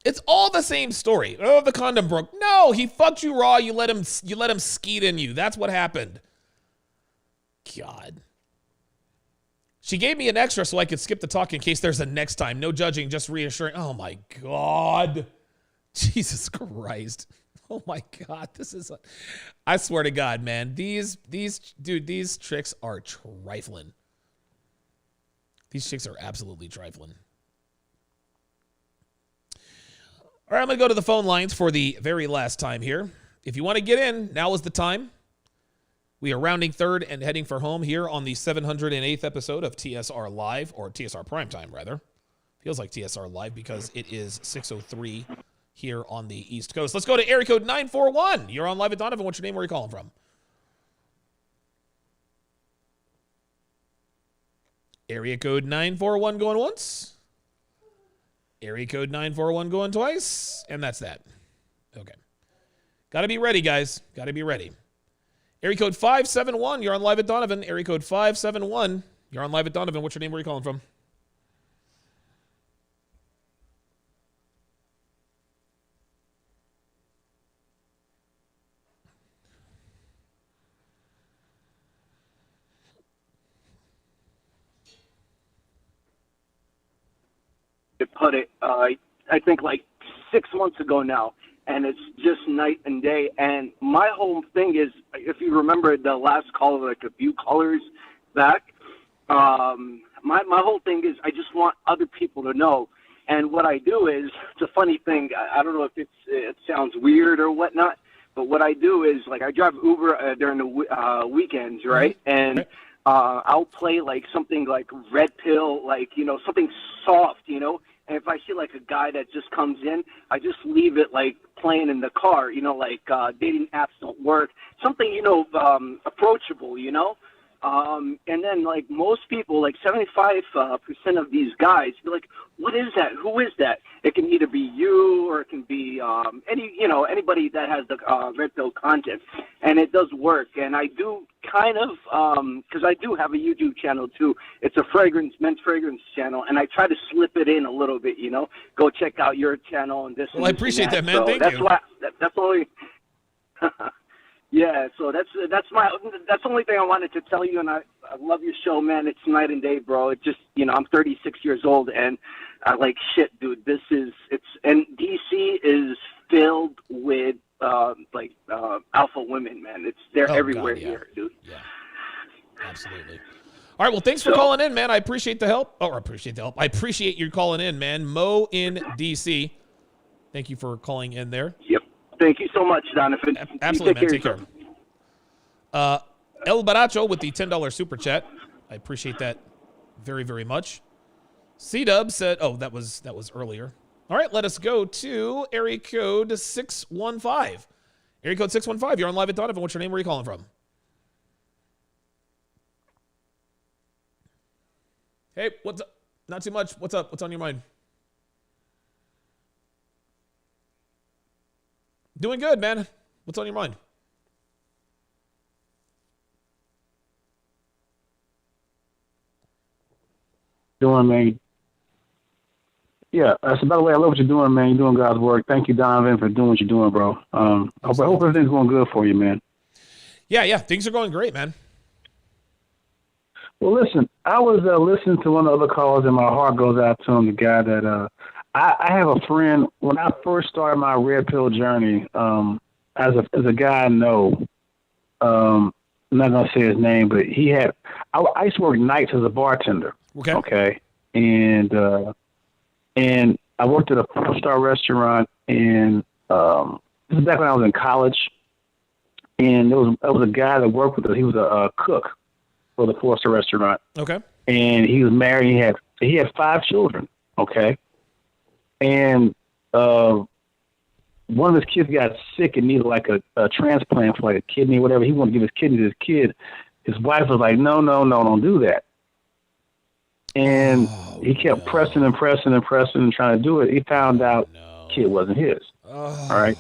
it's all the same story. Oh, the condom broke. No, he fucked you raw. You let him skeet in you. That's what happened. God. She gave me an extra so I could skip the talk in case there's a next time. No judging, just reassuring. Oh, my God. Jesus Christ. Oh my God, I swear to God, man, these tricks are trifling. These chicks are absolutely trifling. All right, I'm going to go to the phone lines for the very last time here. If you want to get in, now is the time. We are rounding third and heading for home here on the 708th episode of TSR Live, or TSR Primetime, rather. Feels like TSR Live because it is 6:03 here on the East Coast. Let's go to area code 941. You're on Live at Donovan. What's your name? Where are you calling from? Area code 941 going once. Area code 941 going twice. And that's that. Okay. Got to be ready, guys. Got to be ready. Area code 571. You're on Live at Donovan. Area code 571. You're on Live at Donovan. What's your name? Where are you calling from? To put it, I think like 6 months ago now, and it's just night and day. And my whole thing is, if you remember the last call, like a few callers back, my whole thing is I just want other people to know. And what I do is, it's a funny thing. I don't know if it sounds weird or whatnot, but what I do is, like, I drive Uber during the weekends, right? And I'll play like something like Red Pill, like, something soft, and if I see like a guy that just comes in, I just leave it like playing in the car, like dating apps don't work, something, approachable, And then, like, most people, like 75% of these guys, be like, what is that? Who is that? It can either be you or it can be anybody that has the red pill content. And it does work. And I do kind of, because I do have a YouTube channel, too. It's a men's fragrance channel. And I try to slip it in a little bit, Go check out your channel and this. Well, I appreciate that, man. So Thank that's you. Why, that's only... Yeah, so that's the only thing I wanted to tell you, and I love your show, man. It's night and day, bro. It just, I'm 36 years old, and I like shit, dude. And DC is filled with alpha women, man. They're everywhere here, dude. Yeah, absolutely. All right, well, thanks for calling in, man. I appreciate the help. I appreciate you calling in, man. Mo in DC. Thank you for calling in there. Yep. Thank you so much, Donovan. Absolutely, man. Take care. El Baracho with the $10 super chat. I appreciate that very, very much. C-Dub said, that was earlier. All right, let us go to area code 615. Area code 615, you're on live at Donovan. What's your name? Where are you calling from? Hey, what's up? Not too much. What's up? What's on your mind? Doing good, man. What's on your mind? Doing, man. Yeah, so by the way, I love what you're doing, man. You're doing God's work. Thank you, Donovan, for doing what you're doing, bro. I hope everything's going good for you, man. Yeah, things are going great, man. Well, listen, I was listening to one of the other calls, and my heart goes out to him, the guy that I have a friend. When I first started my red pill journey, as a guy I know, I'm not gonna say his name, but I used to work nights as a bartender. Okay. And I worked at a 4-star restaurant, and this is back when I was in college. And there was a guy that worked with us. He was a cook for the 4-star restaurant. Okay. And he was married. He had 5 children. Okay. And one of his kids got sick and needed like a transplant for like a kidney or whatever. He wanted to give his kidney to his kid. His wife was like, no, don't do that. And he kept pressing and trying to do it. He found out kid wasn't his. All right.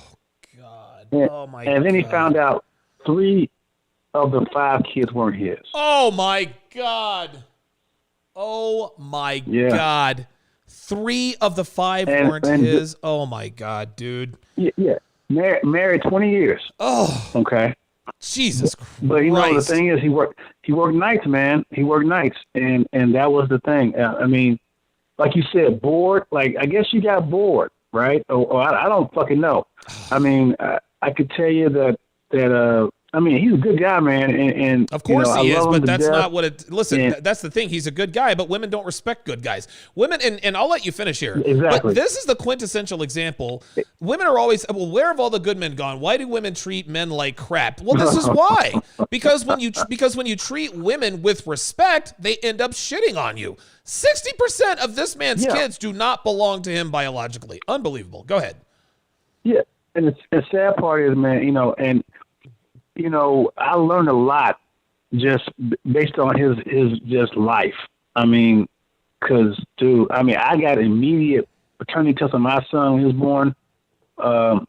God. And then he found out 3 of the 5 kids weren't his. Oh my God. God. 3 of the 5 weren't his. Oh my God, dude. Yeah. Married 20 years. Oh. Okay. Jesus Christ. But the thing is, he worked nights, man. He worked nights, and that was the thing. I mean, like you said, bored. Like, I guess you got bored, right? Or I don't fucking know. I mean, I could tell you that I mean, he's a good guy, man. And of course he is, but that's death. not what it. Listen, that's the thing. He's a good guy, but women don't respect good guys. Women, and I'll let you finish here. Exactly. But this is the quintessential example. Women are always, well, where have all the good men gone? Why do women treat men like crap? Well, this is why. Because when you treat women with respect, they end up shitting on you. 60% of this man's kids do not belong to him biologically. Unbelievable. Go ahead. Yeah, and the sad part is, man, I learned a lot just based on his just life. I mean, because, dude, I got immediate paternity tests on my son when he was born. But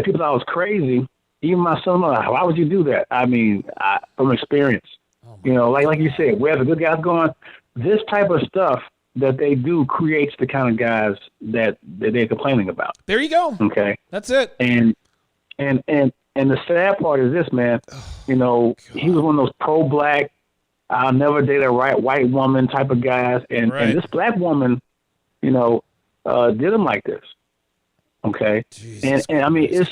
people thought I was crazy. Even my son, like, why would you do that? I mean, from experience, like you said, where the good guys going, this type of stuff that they do creates the kind of guys that they're complaining about. There you go. Okay. That's it. And the sad part is this, man. He was one of those pro-black, I'll never date a white woman type of guys, and this black woman, did him like this. Okay, and I mean it's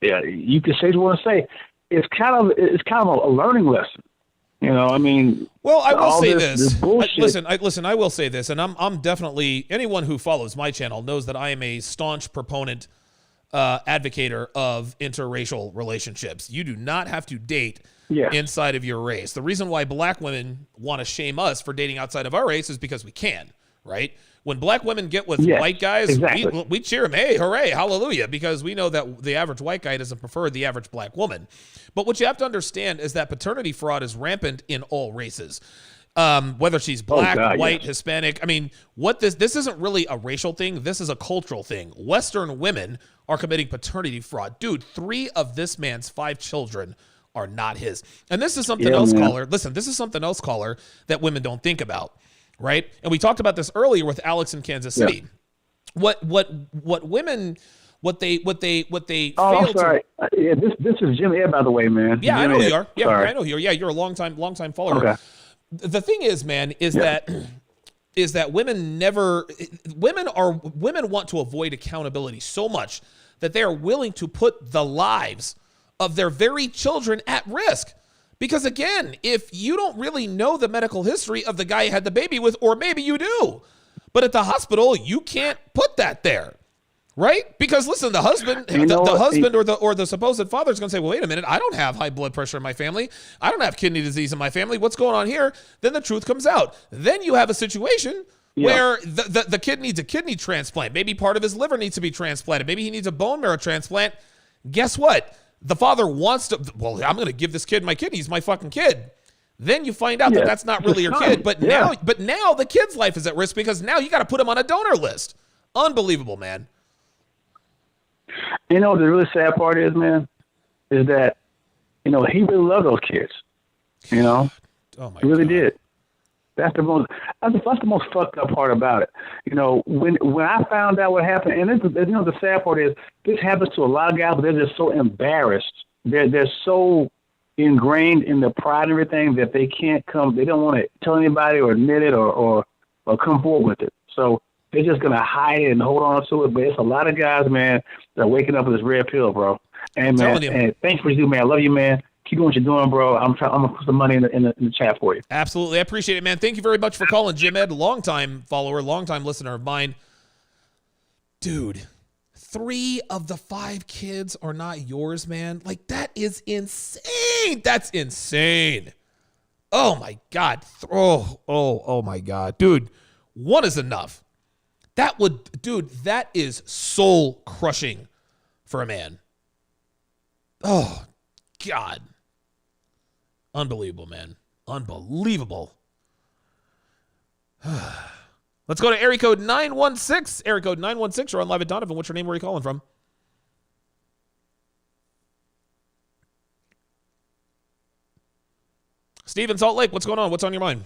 you can say what you want to say. It's kind of a learning lesson. I mean. Well, I will say this. Listen. I will say this, and I'm definitely, anyone who follows my channel knows that I am a staunch proponent. Advocator of interracial relationships. You do not have to date inside of your race. The reason why black women want to shame us for dating outside of our race is because we can, right? When black women get with Yes, white guys, exactly. we cheer them, hey, hooray, hallelujah, because we know that the average white guy doesn't prefer the average black woman. But what you have to understand is that paternity fraud is rampant in all races. Whether she's black, white, yes. Hispanic. I mean, what this isn't really a racial thing. This is a cultural thing. Western women are committing paternity fraud. Dude, 3 of this man's 5 children are not his. And this is something else, caller. Listen, this is something else, caller, that women don't think about, right? And we talked about this earlier with Alex in Kansas City. What women they fail sorry. to. This is Jim Ed, by the way, man. Yeah, Jim I know Ed. you are. Yeah, Sorry. I know you are. Yeah, you're a long time follower. Okay. The thing is, man, is that women want to avoid accountability so much that they are willing to put the lives of their very children at risk. Because again, if you don't really know the medical history of the guy you had the baby with, or maybe you do, but at the hospital, you can't put that there. Right? Because listen, the husband, or the supposed father is going to say, well, wait a minute, I don't have high blood pressure in my family. I don't have kidney disease in my family. What's going on here? Then the truth comes out. Then you have a situation where the kid needs a kidney transplant. Maybe part of his liver needs to be transplanted. Maybe he needs a bone marrow transplant. Guess what? The father wants to, well, I'm going to give this kid my kidney. He's my fucking kid. Then you find out that that's not really your kid. But now the kid's life is at risk because now you got to put him on a donor list. Unbelievable, man. You know what the really sad part is, man, is that, he really loved those kids. He really did. That's the most fucked up part about it. When I found out what happened, and the sad part is this happens to a lot of guys, but they're just so embarrassed. They're so ingrained in the pride and everything that they don't want to tell anybody or admit it or come forward with it. So they're just going to hide it and hold on to it. But it's a lot of guys, man, that are waking up with this red pill, bro. And, man, and thanks for you, man. I love you, man. Keep doing what you're doing, bro. I'm going to put some money in the chat for you. Absolutely. I appreciate it, man. Thank you very much for calling, Jim Ed. Longtime follower, longtime listener of mine. Dude, 3 of the 5 kids are not yours, man. Like, that is insane. That's insane. Oh, my God. Oh, my God. Dude, 1 is enough. That is soul crushing for a man. Oh, God. Unbelievable, man. Unbelievable. Let's go to area code 916. Area code 916. You're on live at Donovan. What's your name? Where are you calling from? Steve in Salt Lake. What's going on? What's on your mind?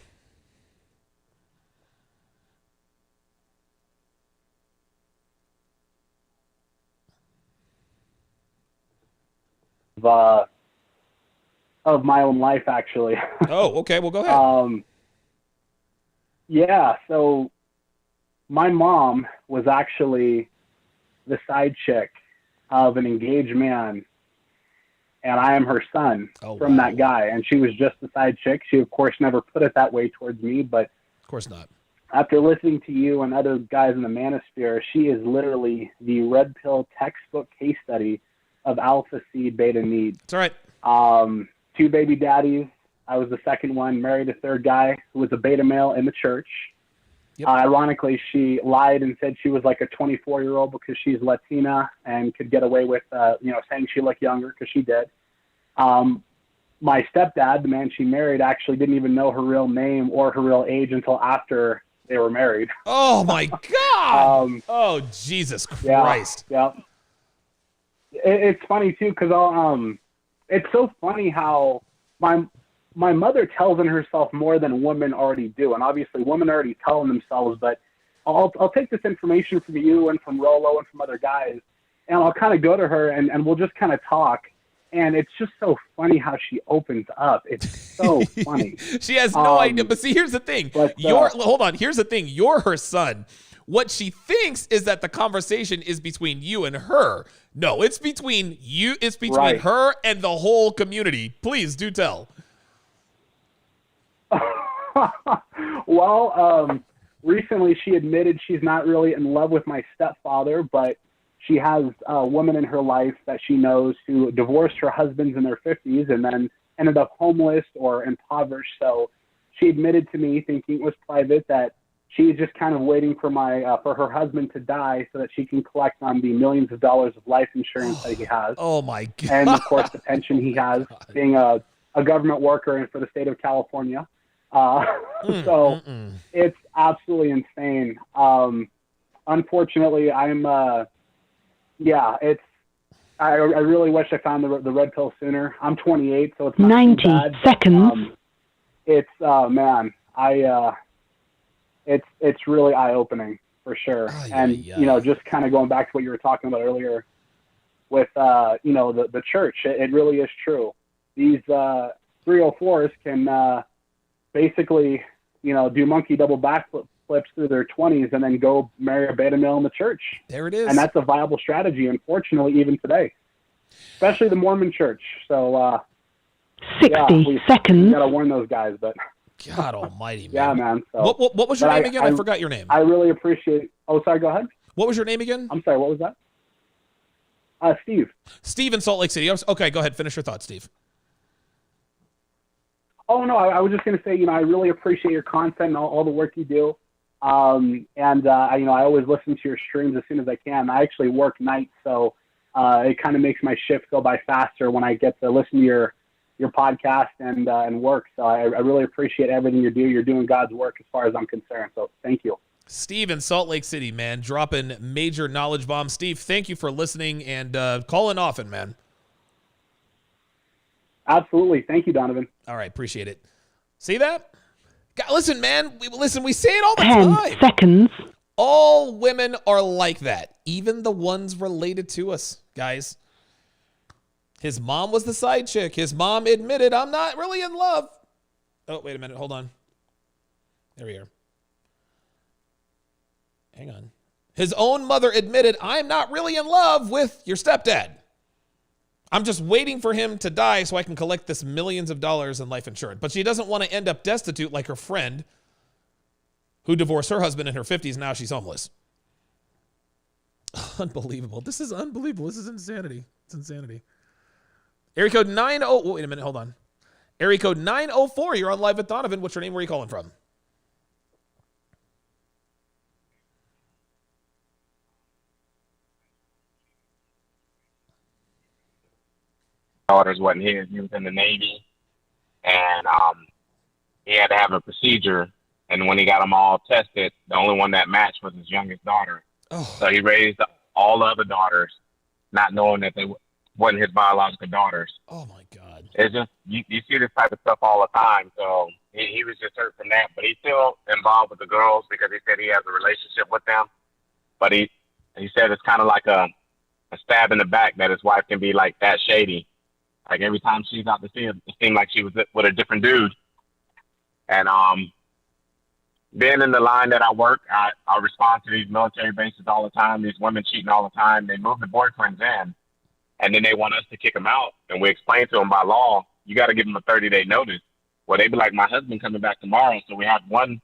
Of my own life, actually. Oh, okay. Well, go ahead. Yeah, so my mom was actually the side chick of an engaged man, and I am her son from that guy. And she was just the side chick. She, of course, never put it that way towards me, but of course not. After listening to you and other guys in the manosphere, she is literally the red pill textbook case study of alpha seed beta need. That's right. 2 baby daddies. I was the second one, married a third guy who was a beta male in the church. Yep. Ironically, she lied and said she was like a 24-year-old because she's Latina and could get away with, saying she looked younger because she did. My stepdad, the man she married, actually didn't even know her real name or her real age until after they were married. Oh, my God. Oh, Jesus Christ. Yeah. It's funny, too, because it's so funny how my mother tells on herself more than women already do. And obviously women already tell on themselves, but I'll take this information from you and from Rolo and from other guys, and I'll kind of go to her and we'll just kind of talk. And it's just so funny how she opens up. It's so funny. She has no idea. But see, here's the thing. Hold on. Here's the thing. You're her son. What she thinks is that the conversation is between you and her. No, it's between you. It's between her and the whole community. Please do tell. Well, recently she admitted she's not really in love with my stepfather, but she has a woman in her life that she knows who divorced her husbands in their 50s and then ended up homeless or impoverished. So she admitted to me, thinking it was private, that she's just kind of waiting for for her husband to die so that she can collect on the millions of dollars of life insurance that he has. Oh my God. And of course the pension he has being a government worker for the state of California. So it's absolutely insane. Unfortunately, I really wish I found the red pill sooner. I'm 28, so it's not 90 too bad. seconds. It's really eye-opening for sure. Just kind of going back to what you were talking about earlier with the church, it really is true. These 304s can basically do monkey double backflips through their 20s and then go marry a beta male in the church. There it is. And that's a viable strategy, unfortunately, even today, especially the Mormon church. So 60 seconds. You gotta warn those guys, but God almighty, man. Yeah, man. So, what was your name again? I forgot your name. I really appreciate. Oh, sorry. Go ahead. What was your name again? I'm sorry. What was that? Steve. Steve in Salt Lake City. Okay, go ahead. Finish your thought, Steve. Oh no, I was just going to say, I really appreciate your content and all the work you do. I always listen to your streams as soon as I can. I actually work nights, so it kind of makes my shift go by faster when I get to listen to your podcast and work. So I really appreciate everything you do. You're doing God's work as far as I'm concerned. So thank you. Steve in Salt Lake City, man, dropping major knowledge bombs. Steve, thank you for listening and calling often, man. Absolutely. Thank you, Donovan. All right. Appreciate it. See that? God, listen, man. We say it all the 10 time. seconds. All women are like that. Even the ones related to us, guys. His mom was the side chick. His mom admitted, I'm not really in love. Oh, wait a minute. Hold on. There we are. Hang on. His own mother admitted, I'm not really in love with your stepdad. I'm just waiting for him to die so I can collect this millions of dollars in life insurance. But she doesn't want to end up destitute like her friend who divorced her husband in her 50s. Now she's homeless. Unbelievable. This is unbelievable. This is insanity. It's insanity. Area code 90. Wait a minute. Hold on. Area code 904. You're on live with Donovan. What's your name? Where are you calling from? Daughters wasn't his. He was in the Navy, and he had to have a procedure. And when he got them all tested, the only one that matched was his youngest daughter. Oh. So he raised all the other daughters, not knowing that they wasn't his biological daughters. Oh my God! It's just you see this type of stuff all the time. So he was just hurt from that, but he's still involved with the girls because he said he has a relationship with them. But he said it's kind of like a stab in the back that his wife can be like that shady. Like every time she's out to see him, it seemed like she was with a different dude. And being in the line that I work, I respond to these military bases all the time. These women cheating all the time. They move the boyfriends in, and then they want us to kick them out. And we explain to them by law, you got to give them a 30-day notice. Well, they be like, my husband coming back tomorrow. So we had one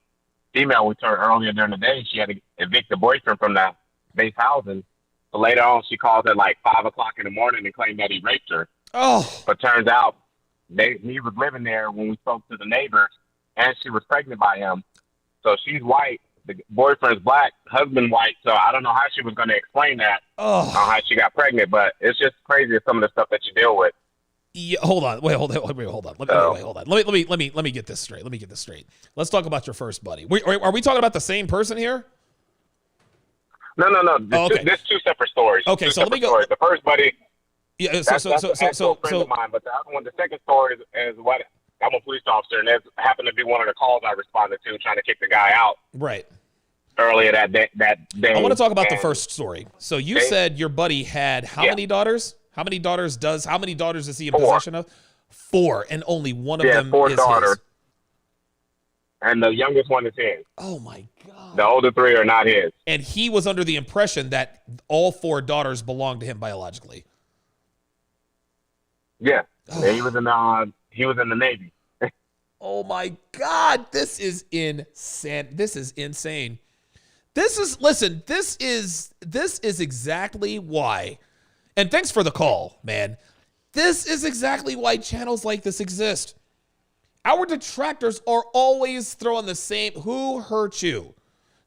female with her earlier during the day. She had to evict the boyfriend from the base housing. So later on, she called at like 5 o'clock in the morning and claimed that he raped her. Oh. But turns out he was living there when we spoke to the neighbor, and she was pregnant by him. So she's white, the boyfriend's black, husband white. So I don't know how she was going to explain that, on how she got pregnant. But it's just crazy some of the stuff that you deal with. Yeah, hold on. Hold on. Let me get this straight. Let's talk about your first buddy. Are we talking about the same person here? No. There's two separate stories. Okay, so let me go. Stories. The first buddy. Yeah, that's a friend of mine, but the other one, the second story is what I'm a police officer, and that happened to be one of the calls I responded to, trying to kick the guy out. Right. Earlier that day. I want to talk about the first story. So you said your buddy had how many daughters? How many daughters is he in possession of? 4, and only one of them 4 is daughters. his. And the youngest one is his. Oh my God. The older 3 are not his. And he was under the impression that all 4 daughters belonged to him biologically. Yeah, he was in the Navy. Oh my God, this is insane. This is exactly why. And thanks for the call, man. This is exactly why channels like this exist. Our detractors are always throwing the same, who hurt you?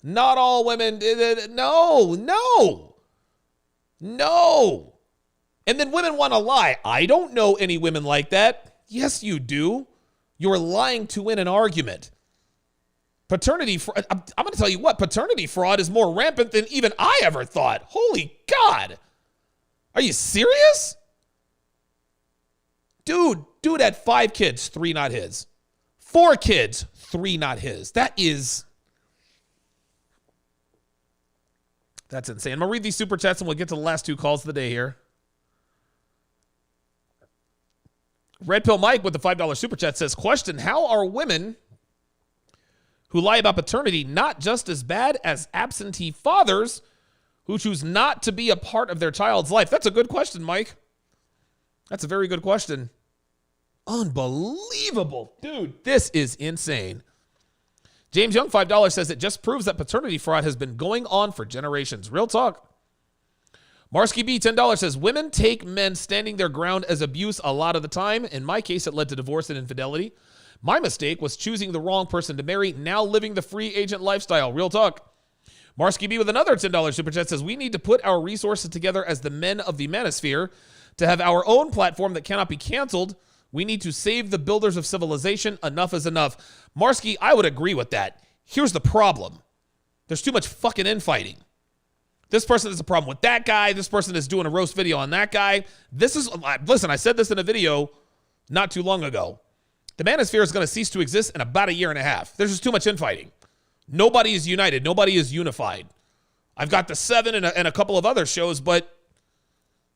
Not all women. No. And then women want to lie. I don't know any women like that. Yes, you do. You're lying to win an argument. Paternity fraud. I'm going to tell you what, paternity fraud is more rampant than even I ever thought. Holy God. Are you serious? Dude had 5 kids, 3 not his. 4 kids, 3 not his. That's insane. I'm going to read these super chats and we'll get to the last 2 calls of the day here. Red Pill Mike with the $5 super chat says, question, how are women who lie about paternity not just as bad as absentee fathers who choose not to be a part of their child's life? That's a good question, Mike. That's a very good question. Unbelievable. Dude, this is insane. James Young, $5 says, it just proves that paternity fraud has been going on for generations. Real talk. Marsky B, $10 says, women take men standing their ground as abuse a lot of the time. In my case, it led to divorce and infidelity. My mistake was choosing the wrong person to marry, now living the free agent lifestyle. Real talk. Marsky B with another $10 super chat says, we need to put our resources together as the men of the manosphere to have our own platform that cannot be canceled. We need to save the builders of civilization. Enough is enough. Marsky, I would agree with that. Here's the problem. There's too much fucking infighting. This person has a problem with that guy. This person is doing a roast video on that guy. Listen, I said this in a video not too long ago. The manosphere is going to cease to exist in about a year and a half. There's just too much infighting. Nobody is united. Nobody is unified. I've got the 7 and a couple of other shows, but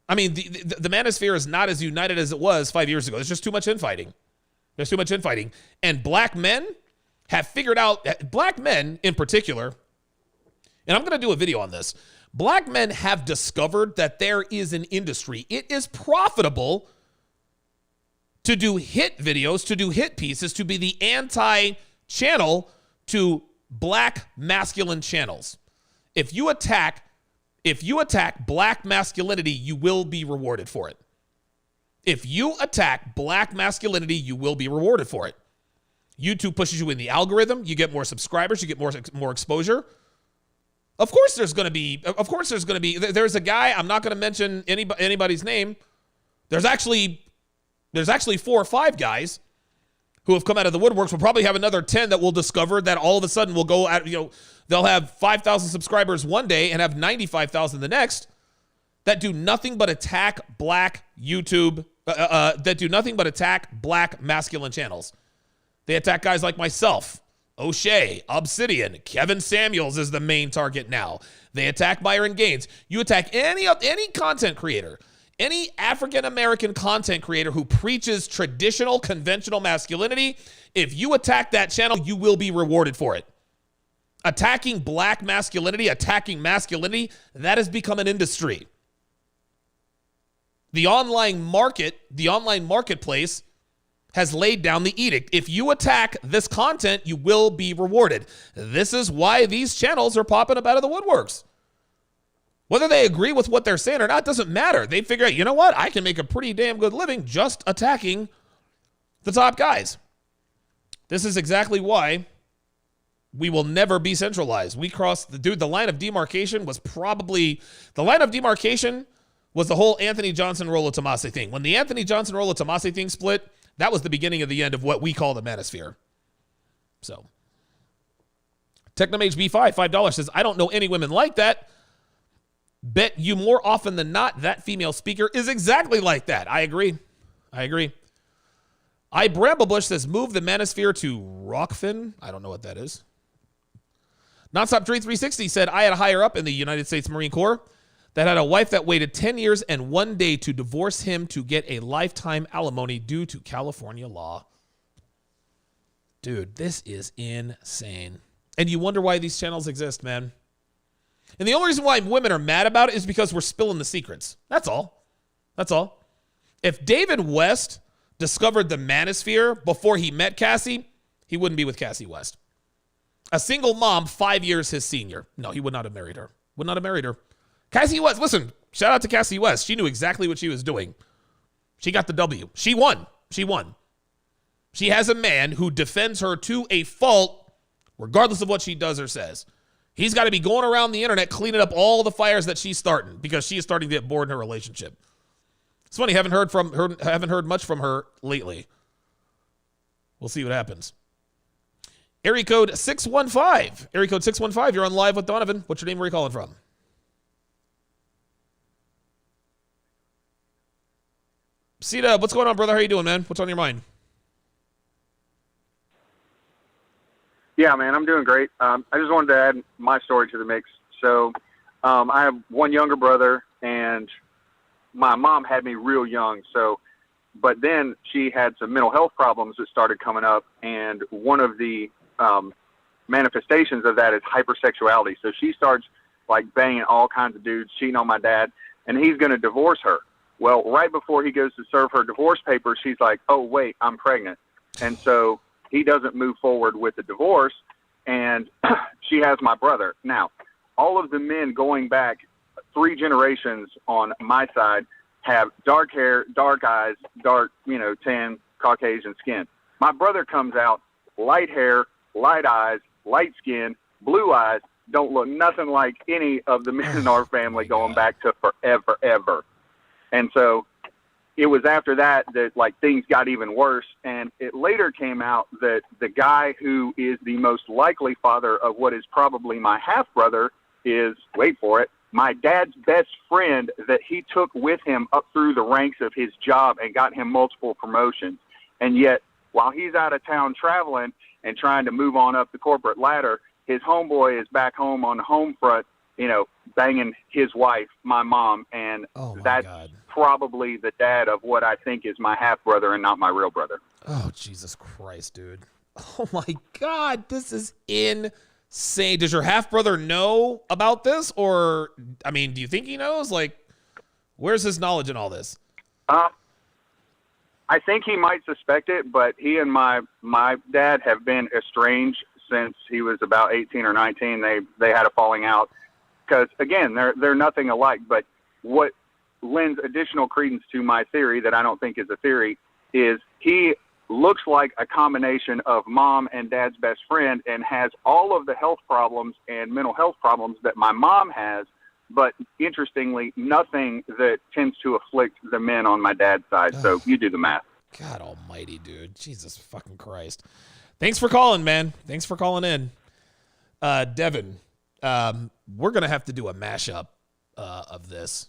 I mean, the manosphere is not as united as it was 5 years ago. There's just too much infighting. There's too much infighting. And black men have figured out, black men in particular, and I'm going to do a video on this. Black men have discovered that there is an industry. It is profitable to do hit videos, to do hit pieces, to be the anti-channel to black masculine channels. If you attack black masculinity, you will be rewarded for it. If you attack black masculinity, you will be rewarded for it. YouTube pushes you in the algorithm. You get more subscribers. You get more exposure. Of course there's going to be, there's a guy, I'm not going to mention anybody's name. There's actually 4 or 5 guys who have come out of the woodworks. We'll probably have another 10 that will discover that all of a sudden will go at, they'll have 5,000 subscribers one day and have 95,000 the next, that do nothing but attack black YouTube, that do nothing but attack black masculine channels. They attack guys like myself, O'Shea, Obsidian, Kevin Samuels is the main target now. They attack Myron Gaines. You attack any content creator, any African-American content creator who preaches traditional, conventional masculinity. If you attack that channel, you will be rewarded for it. Attacking black masculinity, attacking masculinity, that has become an industry. The online marketplace has laid down the edict. If you attack this content, you will be rewarded. This is why these channels are popping up out of the woodworks. Whether they agree with what they're saying or not doesn't matter. They figure out, you know what? I can make a pretty damn good living just attacking the top guys. This is exactly why we will never be centralized. We crossed the line of demarcation was the whole Anthony Johnson Rollo Tomasi thing. When the Anthony Johnson Rollo Tomasi thing split, that was the beginning of the end of what we call the manosphere. So, TechnoMage B5, $5 says, I don't know any women like that. Bet you more often than not that female speaker is exactly like that. I agree. I Bramblebush says, move the manosphere to Rockfin. I don't know what that is. Nonstop Tree 360 said, I had a higher up in the United States Marine Corps that had a wife that waited 10 years and 1 day to divorce him to get a lifetime alimony due to California law. Dude, this is insane. And you wonder why these channels exist, man. And the only reason why women are mad about it is because we're spilling the secrets. That's all. If David West discovered the manosphere before he met Cassie, he wouldn't be with Cassie West. A single mom, 5 years his senior. No, he would not have married her. Cassie West, listen, shout out to Cassie West. She knew exactly what she was doing. She got the W. She won. She has a man who defends her to a fault, regardless of what she does or says. He's got to be going around the internet cleaning up all the fires that she's starting because she is starting to get bored in her relationship. It's funny, haven't heard much from her lately. We'll see what happens. Area code 615. Area code 615, you're on live with Donovan. What's your name? Where are you calling from? C-Dub, what's going on, brother? How you doing, man? What's on your mind? Yeah, man, I'm doing great. I just wanted to add my story to the mix. So I have one younger brother, and my mom had me real young. But then she had some mental health problems that started coming up, and one of the manifestations of that is hypersexuality. So she starts like banging all kinds of dudes, cheating on my dad, and he's going to divorce her. Well, right before he goes to serve her divorce papers, she's like, oh, wait, I'm pregnant. And so he doesn't move forward with the divorce, and she has my brother. Now, all of the men going back 3 generations on my side have dark hair, dark eyes, dark, tan, Caucasian skin. My brother comes out, light hair, light eyes, light skin, blue eyes, don't look nothing like any of the men in our family going back to forever, ever. And so it was after that like things got even worse. And it later came out that the guy who is the most likely father of what is probably my half brother is, wait for it, my dad's best friend that he took with him up through the ranks of his job and got him multiple promotions. And yet while he's out of town traveling and trying to move on up the corporate ladder, his homeboy is back home on the home front, banging his wife, my mom. And that's probably the dad of what I think is my half brother and not my real brother. Oh, Jesus Christ, dude. Oh my God, this is insane. Does your half brother know about this? Or, do you think he knows? Like, where's his knowledge in all this? I think he might suspect it, but he and my dad have been estranged since he was about 18 or 19. They had a falling out because, again, they're nothing alike. But what lends additional credence to my theory that I don't think is a theory is he looks like a combination of mom and dad's best friend and has all of the health problems and mental health problems that my mom has, but interestingly, nothing that tends to afflict the men on my dad's side. So you do the math. God almighty, dude. Jesus fucking Christ. Thanks for calling, man. Thanks for calling in. Devin, we're going to have to do a mashup of this.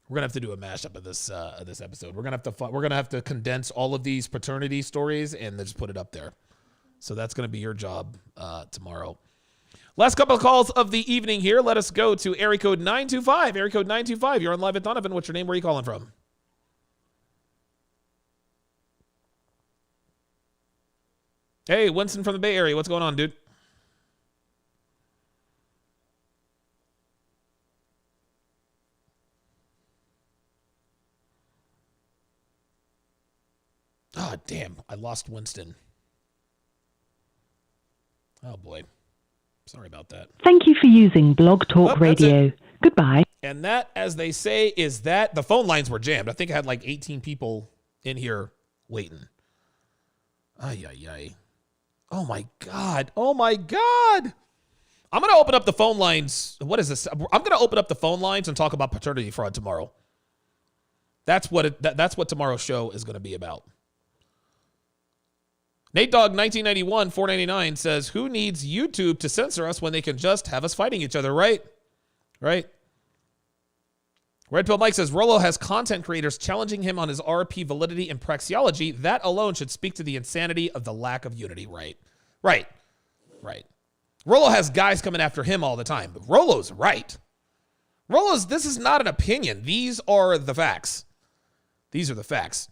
We're gonna have to do a mashup of this episode. We're gonna have to condense all of these paternity stories and then just put it up there. So that's gonna be your job tomorrow. Last couple of calls of the evening here. Let us go to area code 925. Area code 925. You're on live at Donovan. What's your name? Where are you calling from? Hey, Winston from the Bay Area. What's going on, dude? Oh, damn. I lost Winston. Oh, boy. Sorry about that. Thank you for using Blog Talk Radio. Goodbye. And that, as they say, is that. The phone lines were jammed. I think I had like 18 people in here waiting. Ay, ay, ay. Oh, my God. Oh, my God. I'm going to open up the phone lines. What is this? I'm going to open up the phone lines and talk about paternity fraud tomorrow. That's what tomorrow's show is going to be about. Nate Dogg 1991 $4.99 says, "Who needs YouTube to censor us when they can just have us fighting each other?" Right. Red Pill Mike says, "Rollo has content creators challenging him on his RP validity and praxeology. That alone should speak to the insanity of the lack of unity." Right. Rollo has guys coming after him all the time, but Rollo's right. This is not an opinion. These are the facts. These are the facts.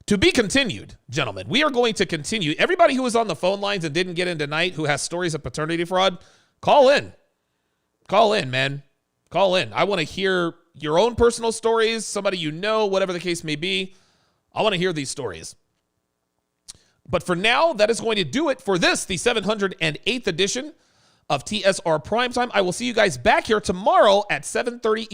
To be continued, gentlemen. We are going to continue. Everybody who was on the phone lines and didn't get in tonight who has stories of paternity fraud, call in. Call in, man. Call in. I want to hear your own personal stories, somebody you know, whatever the case may be. I want to hear these stories. But for now, that is going to do it for this, the 708th edition of TSR Primetime. I will see you guys back here tomorrow at 7:30.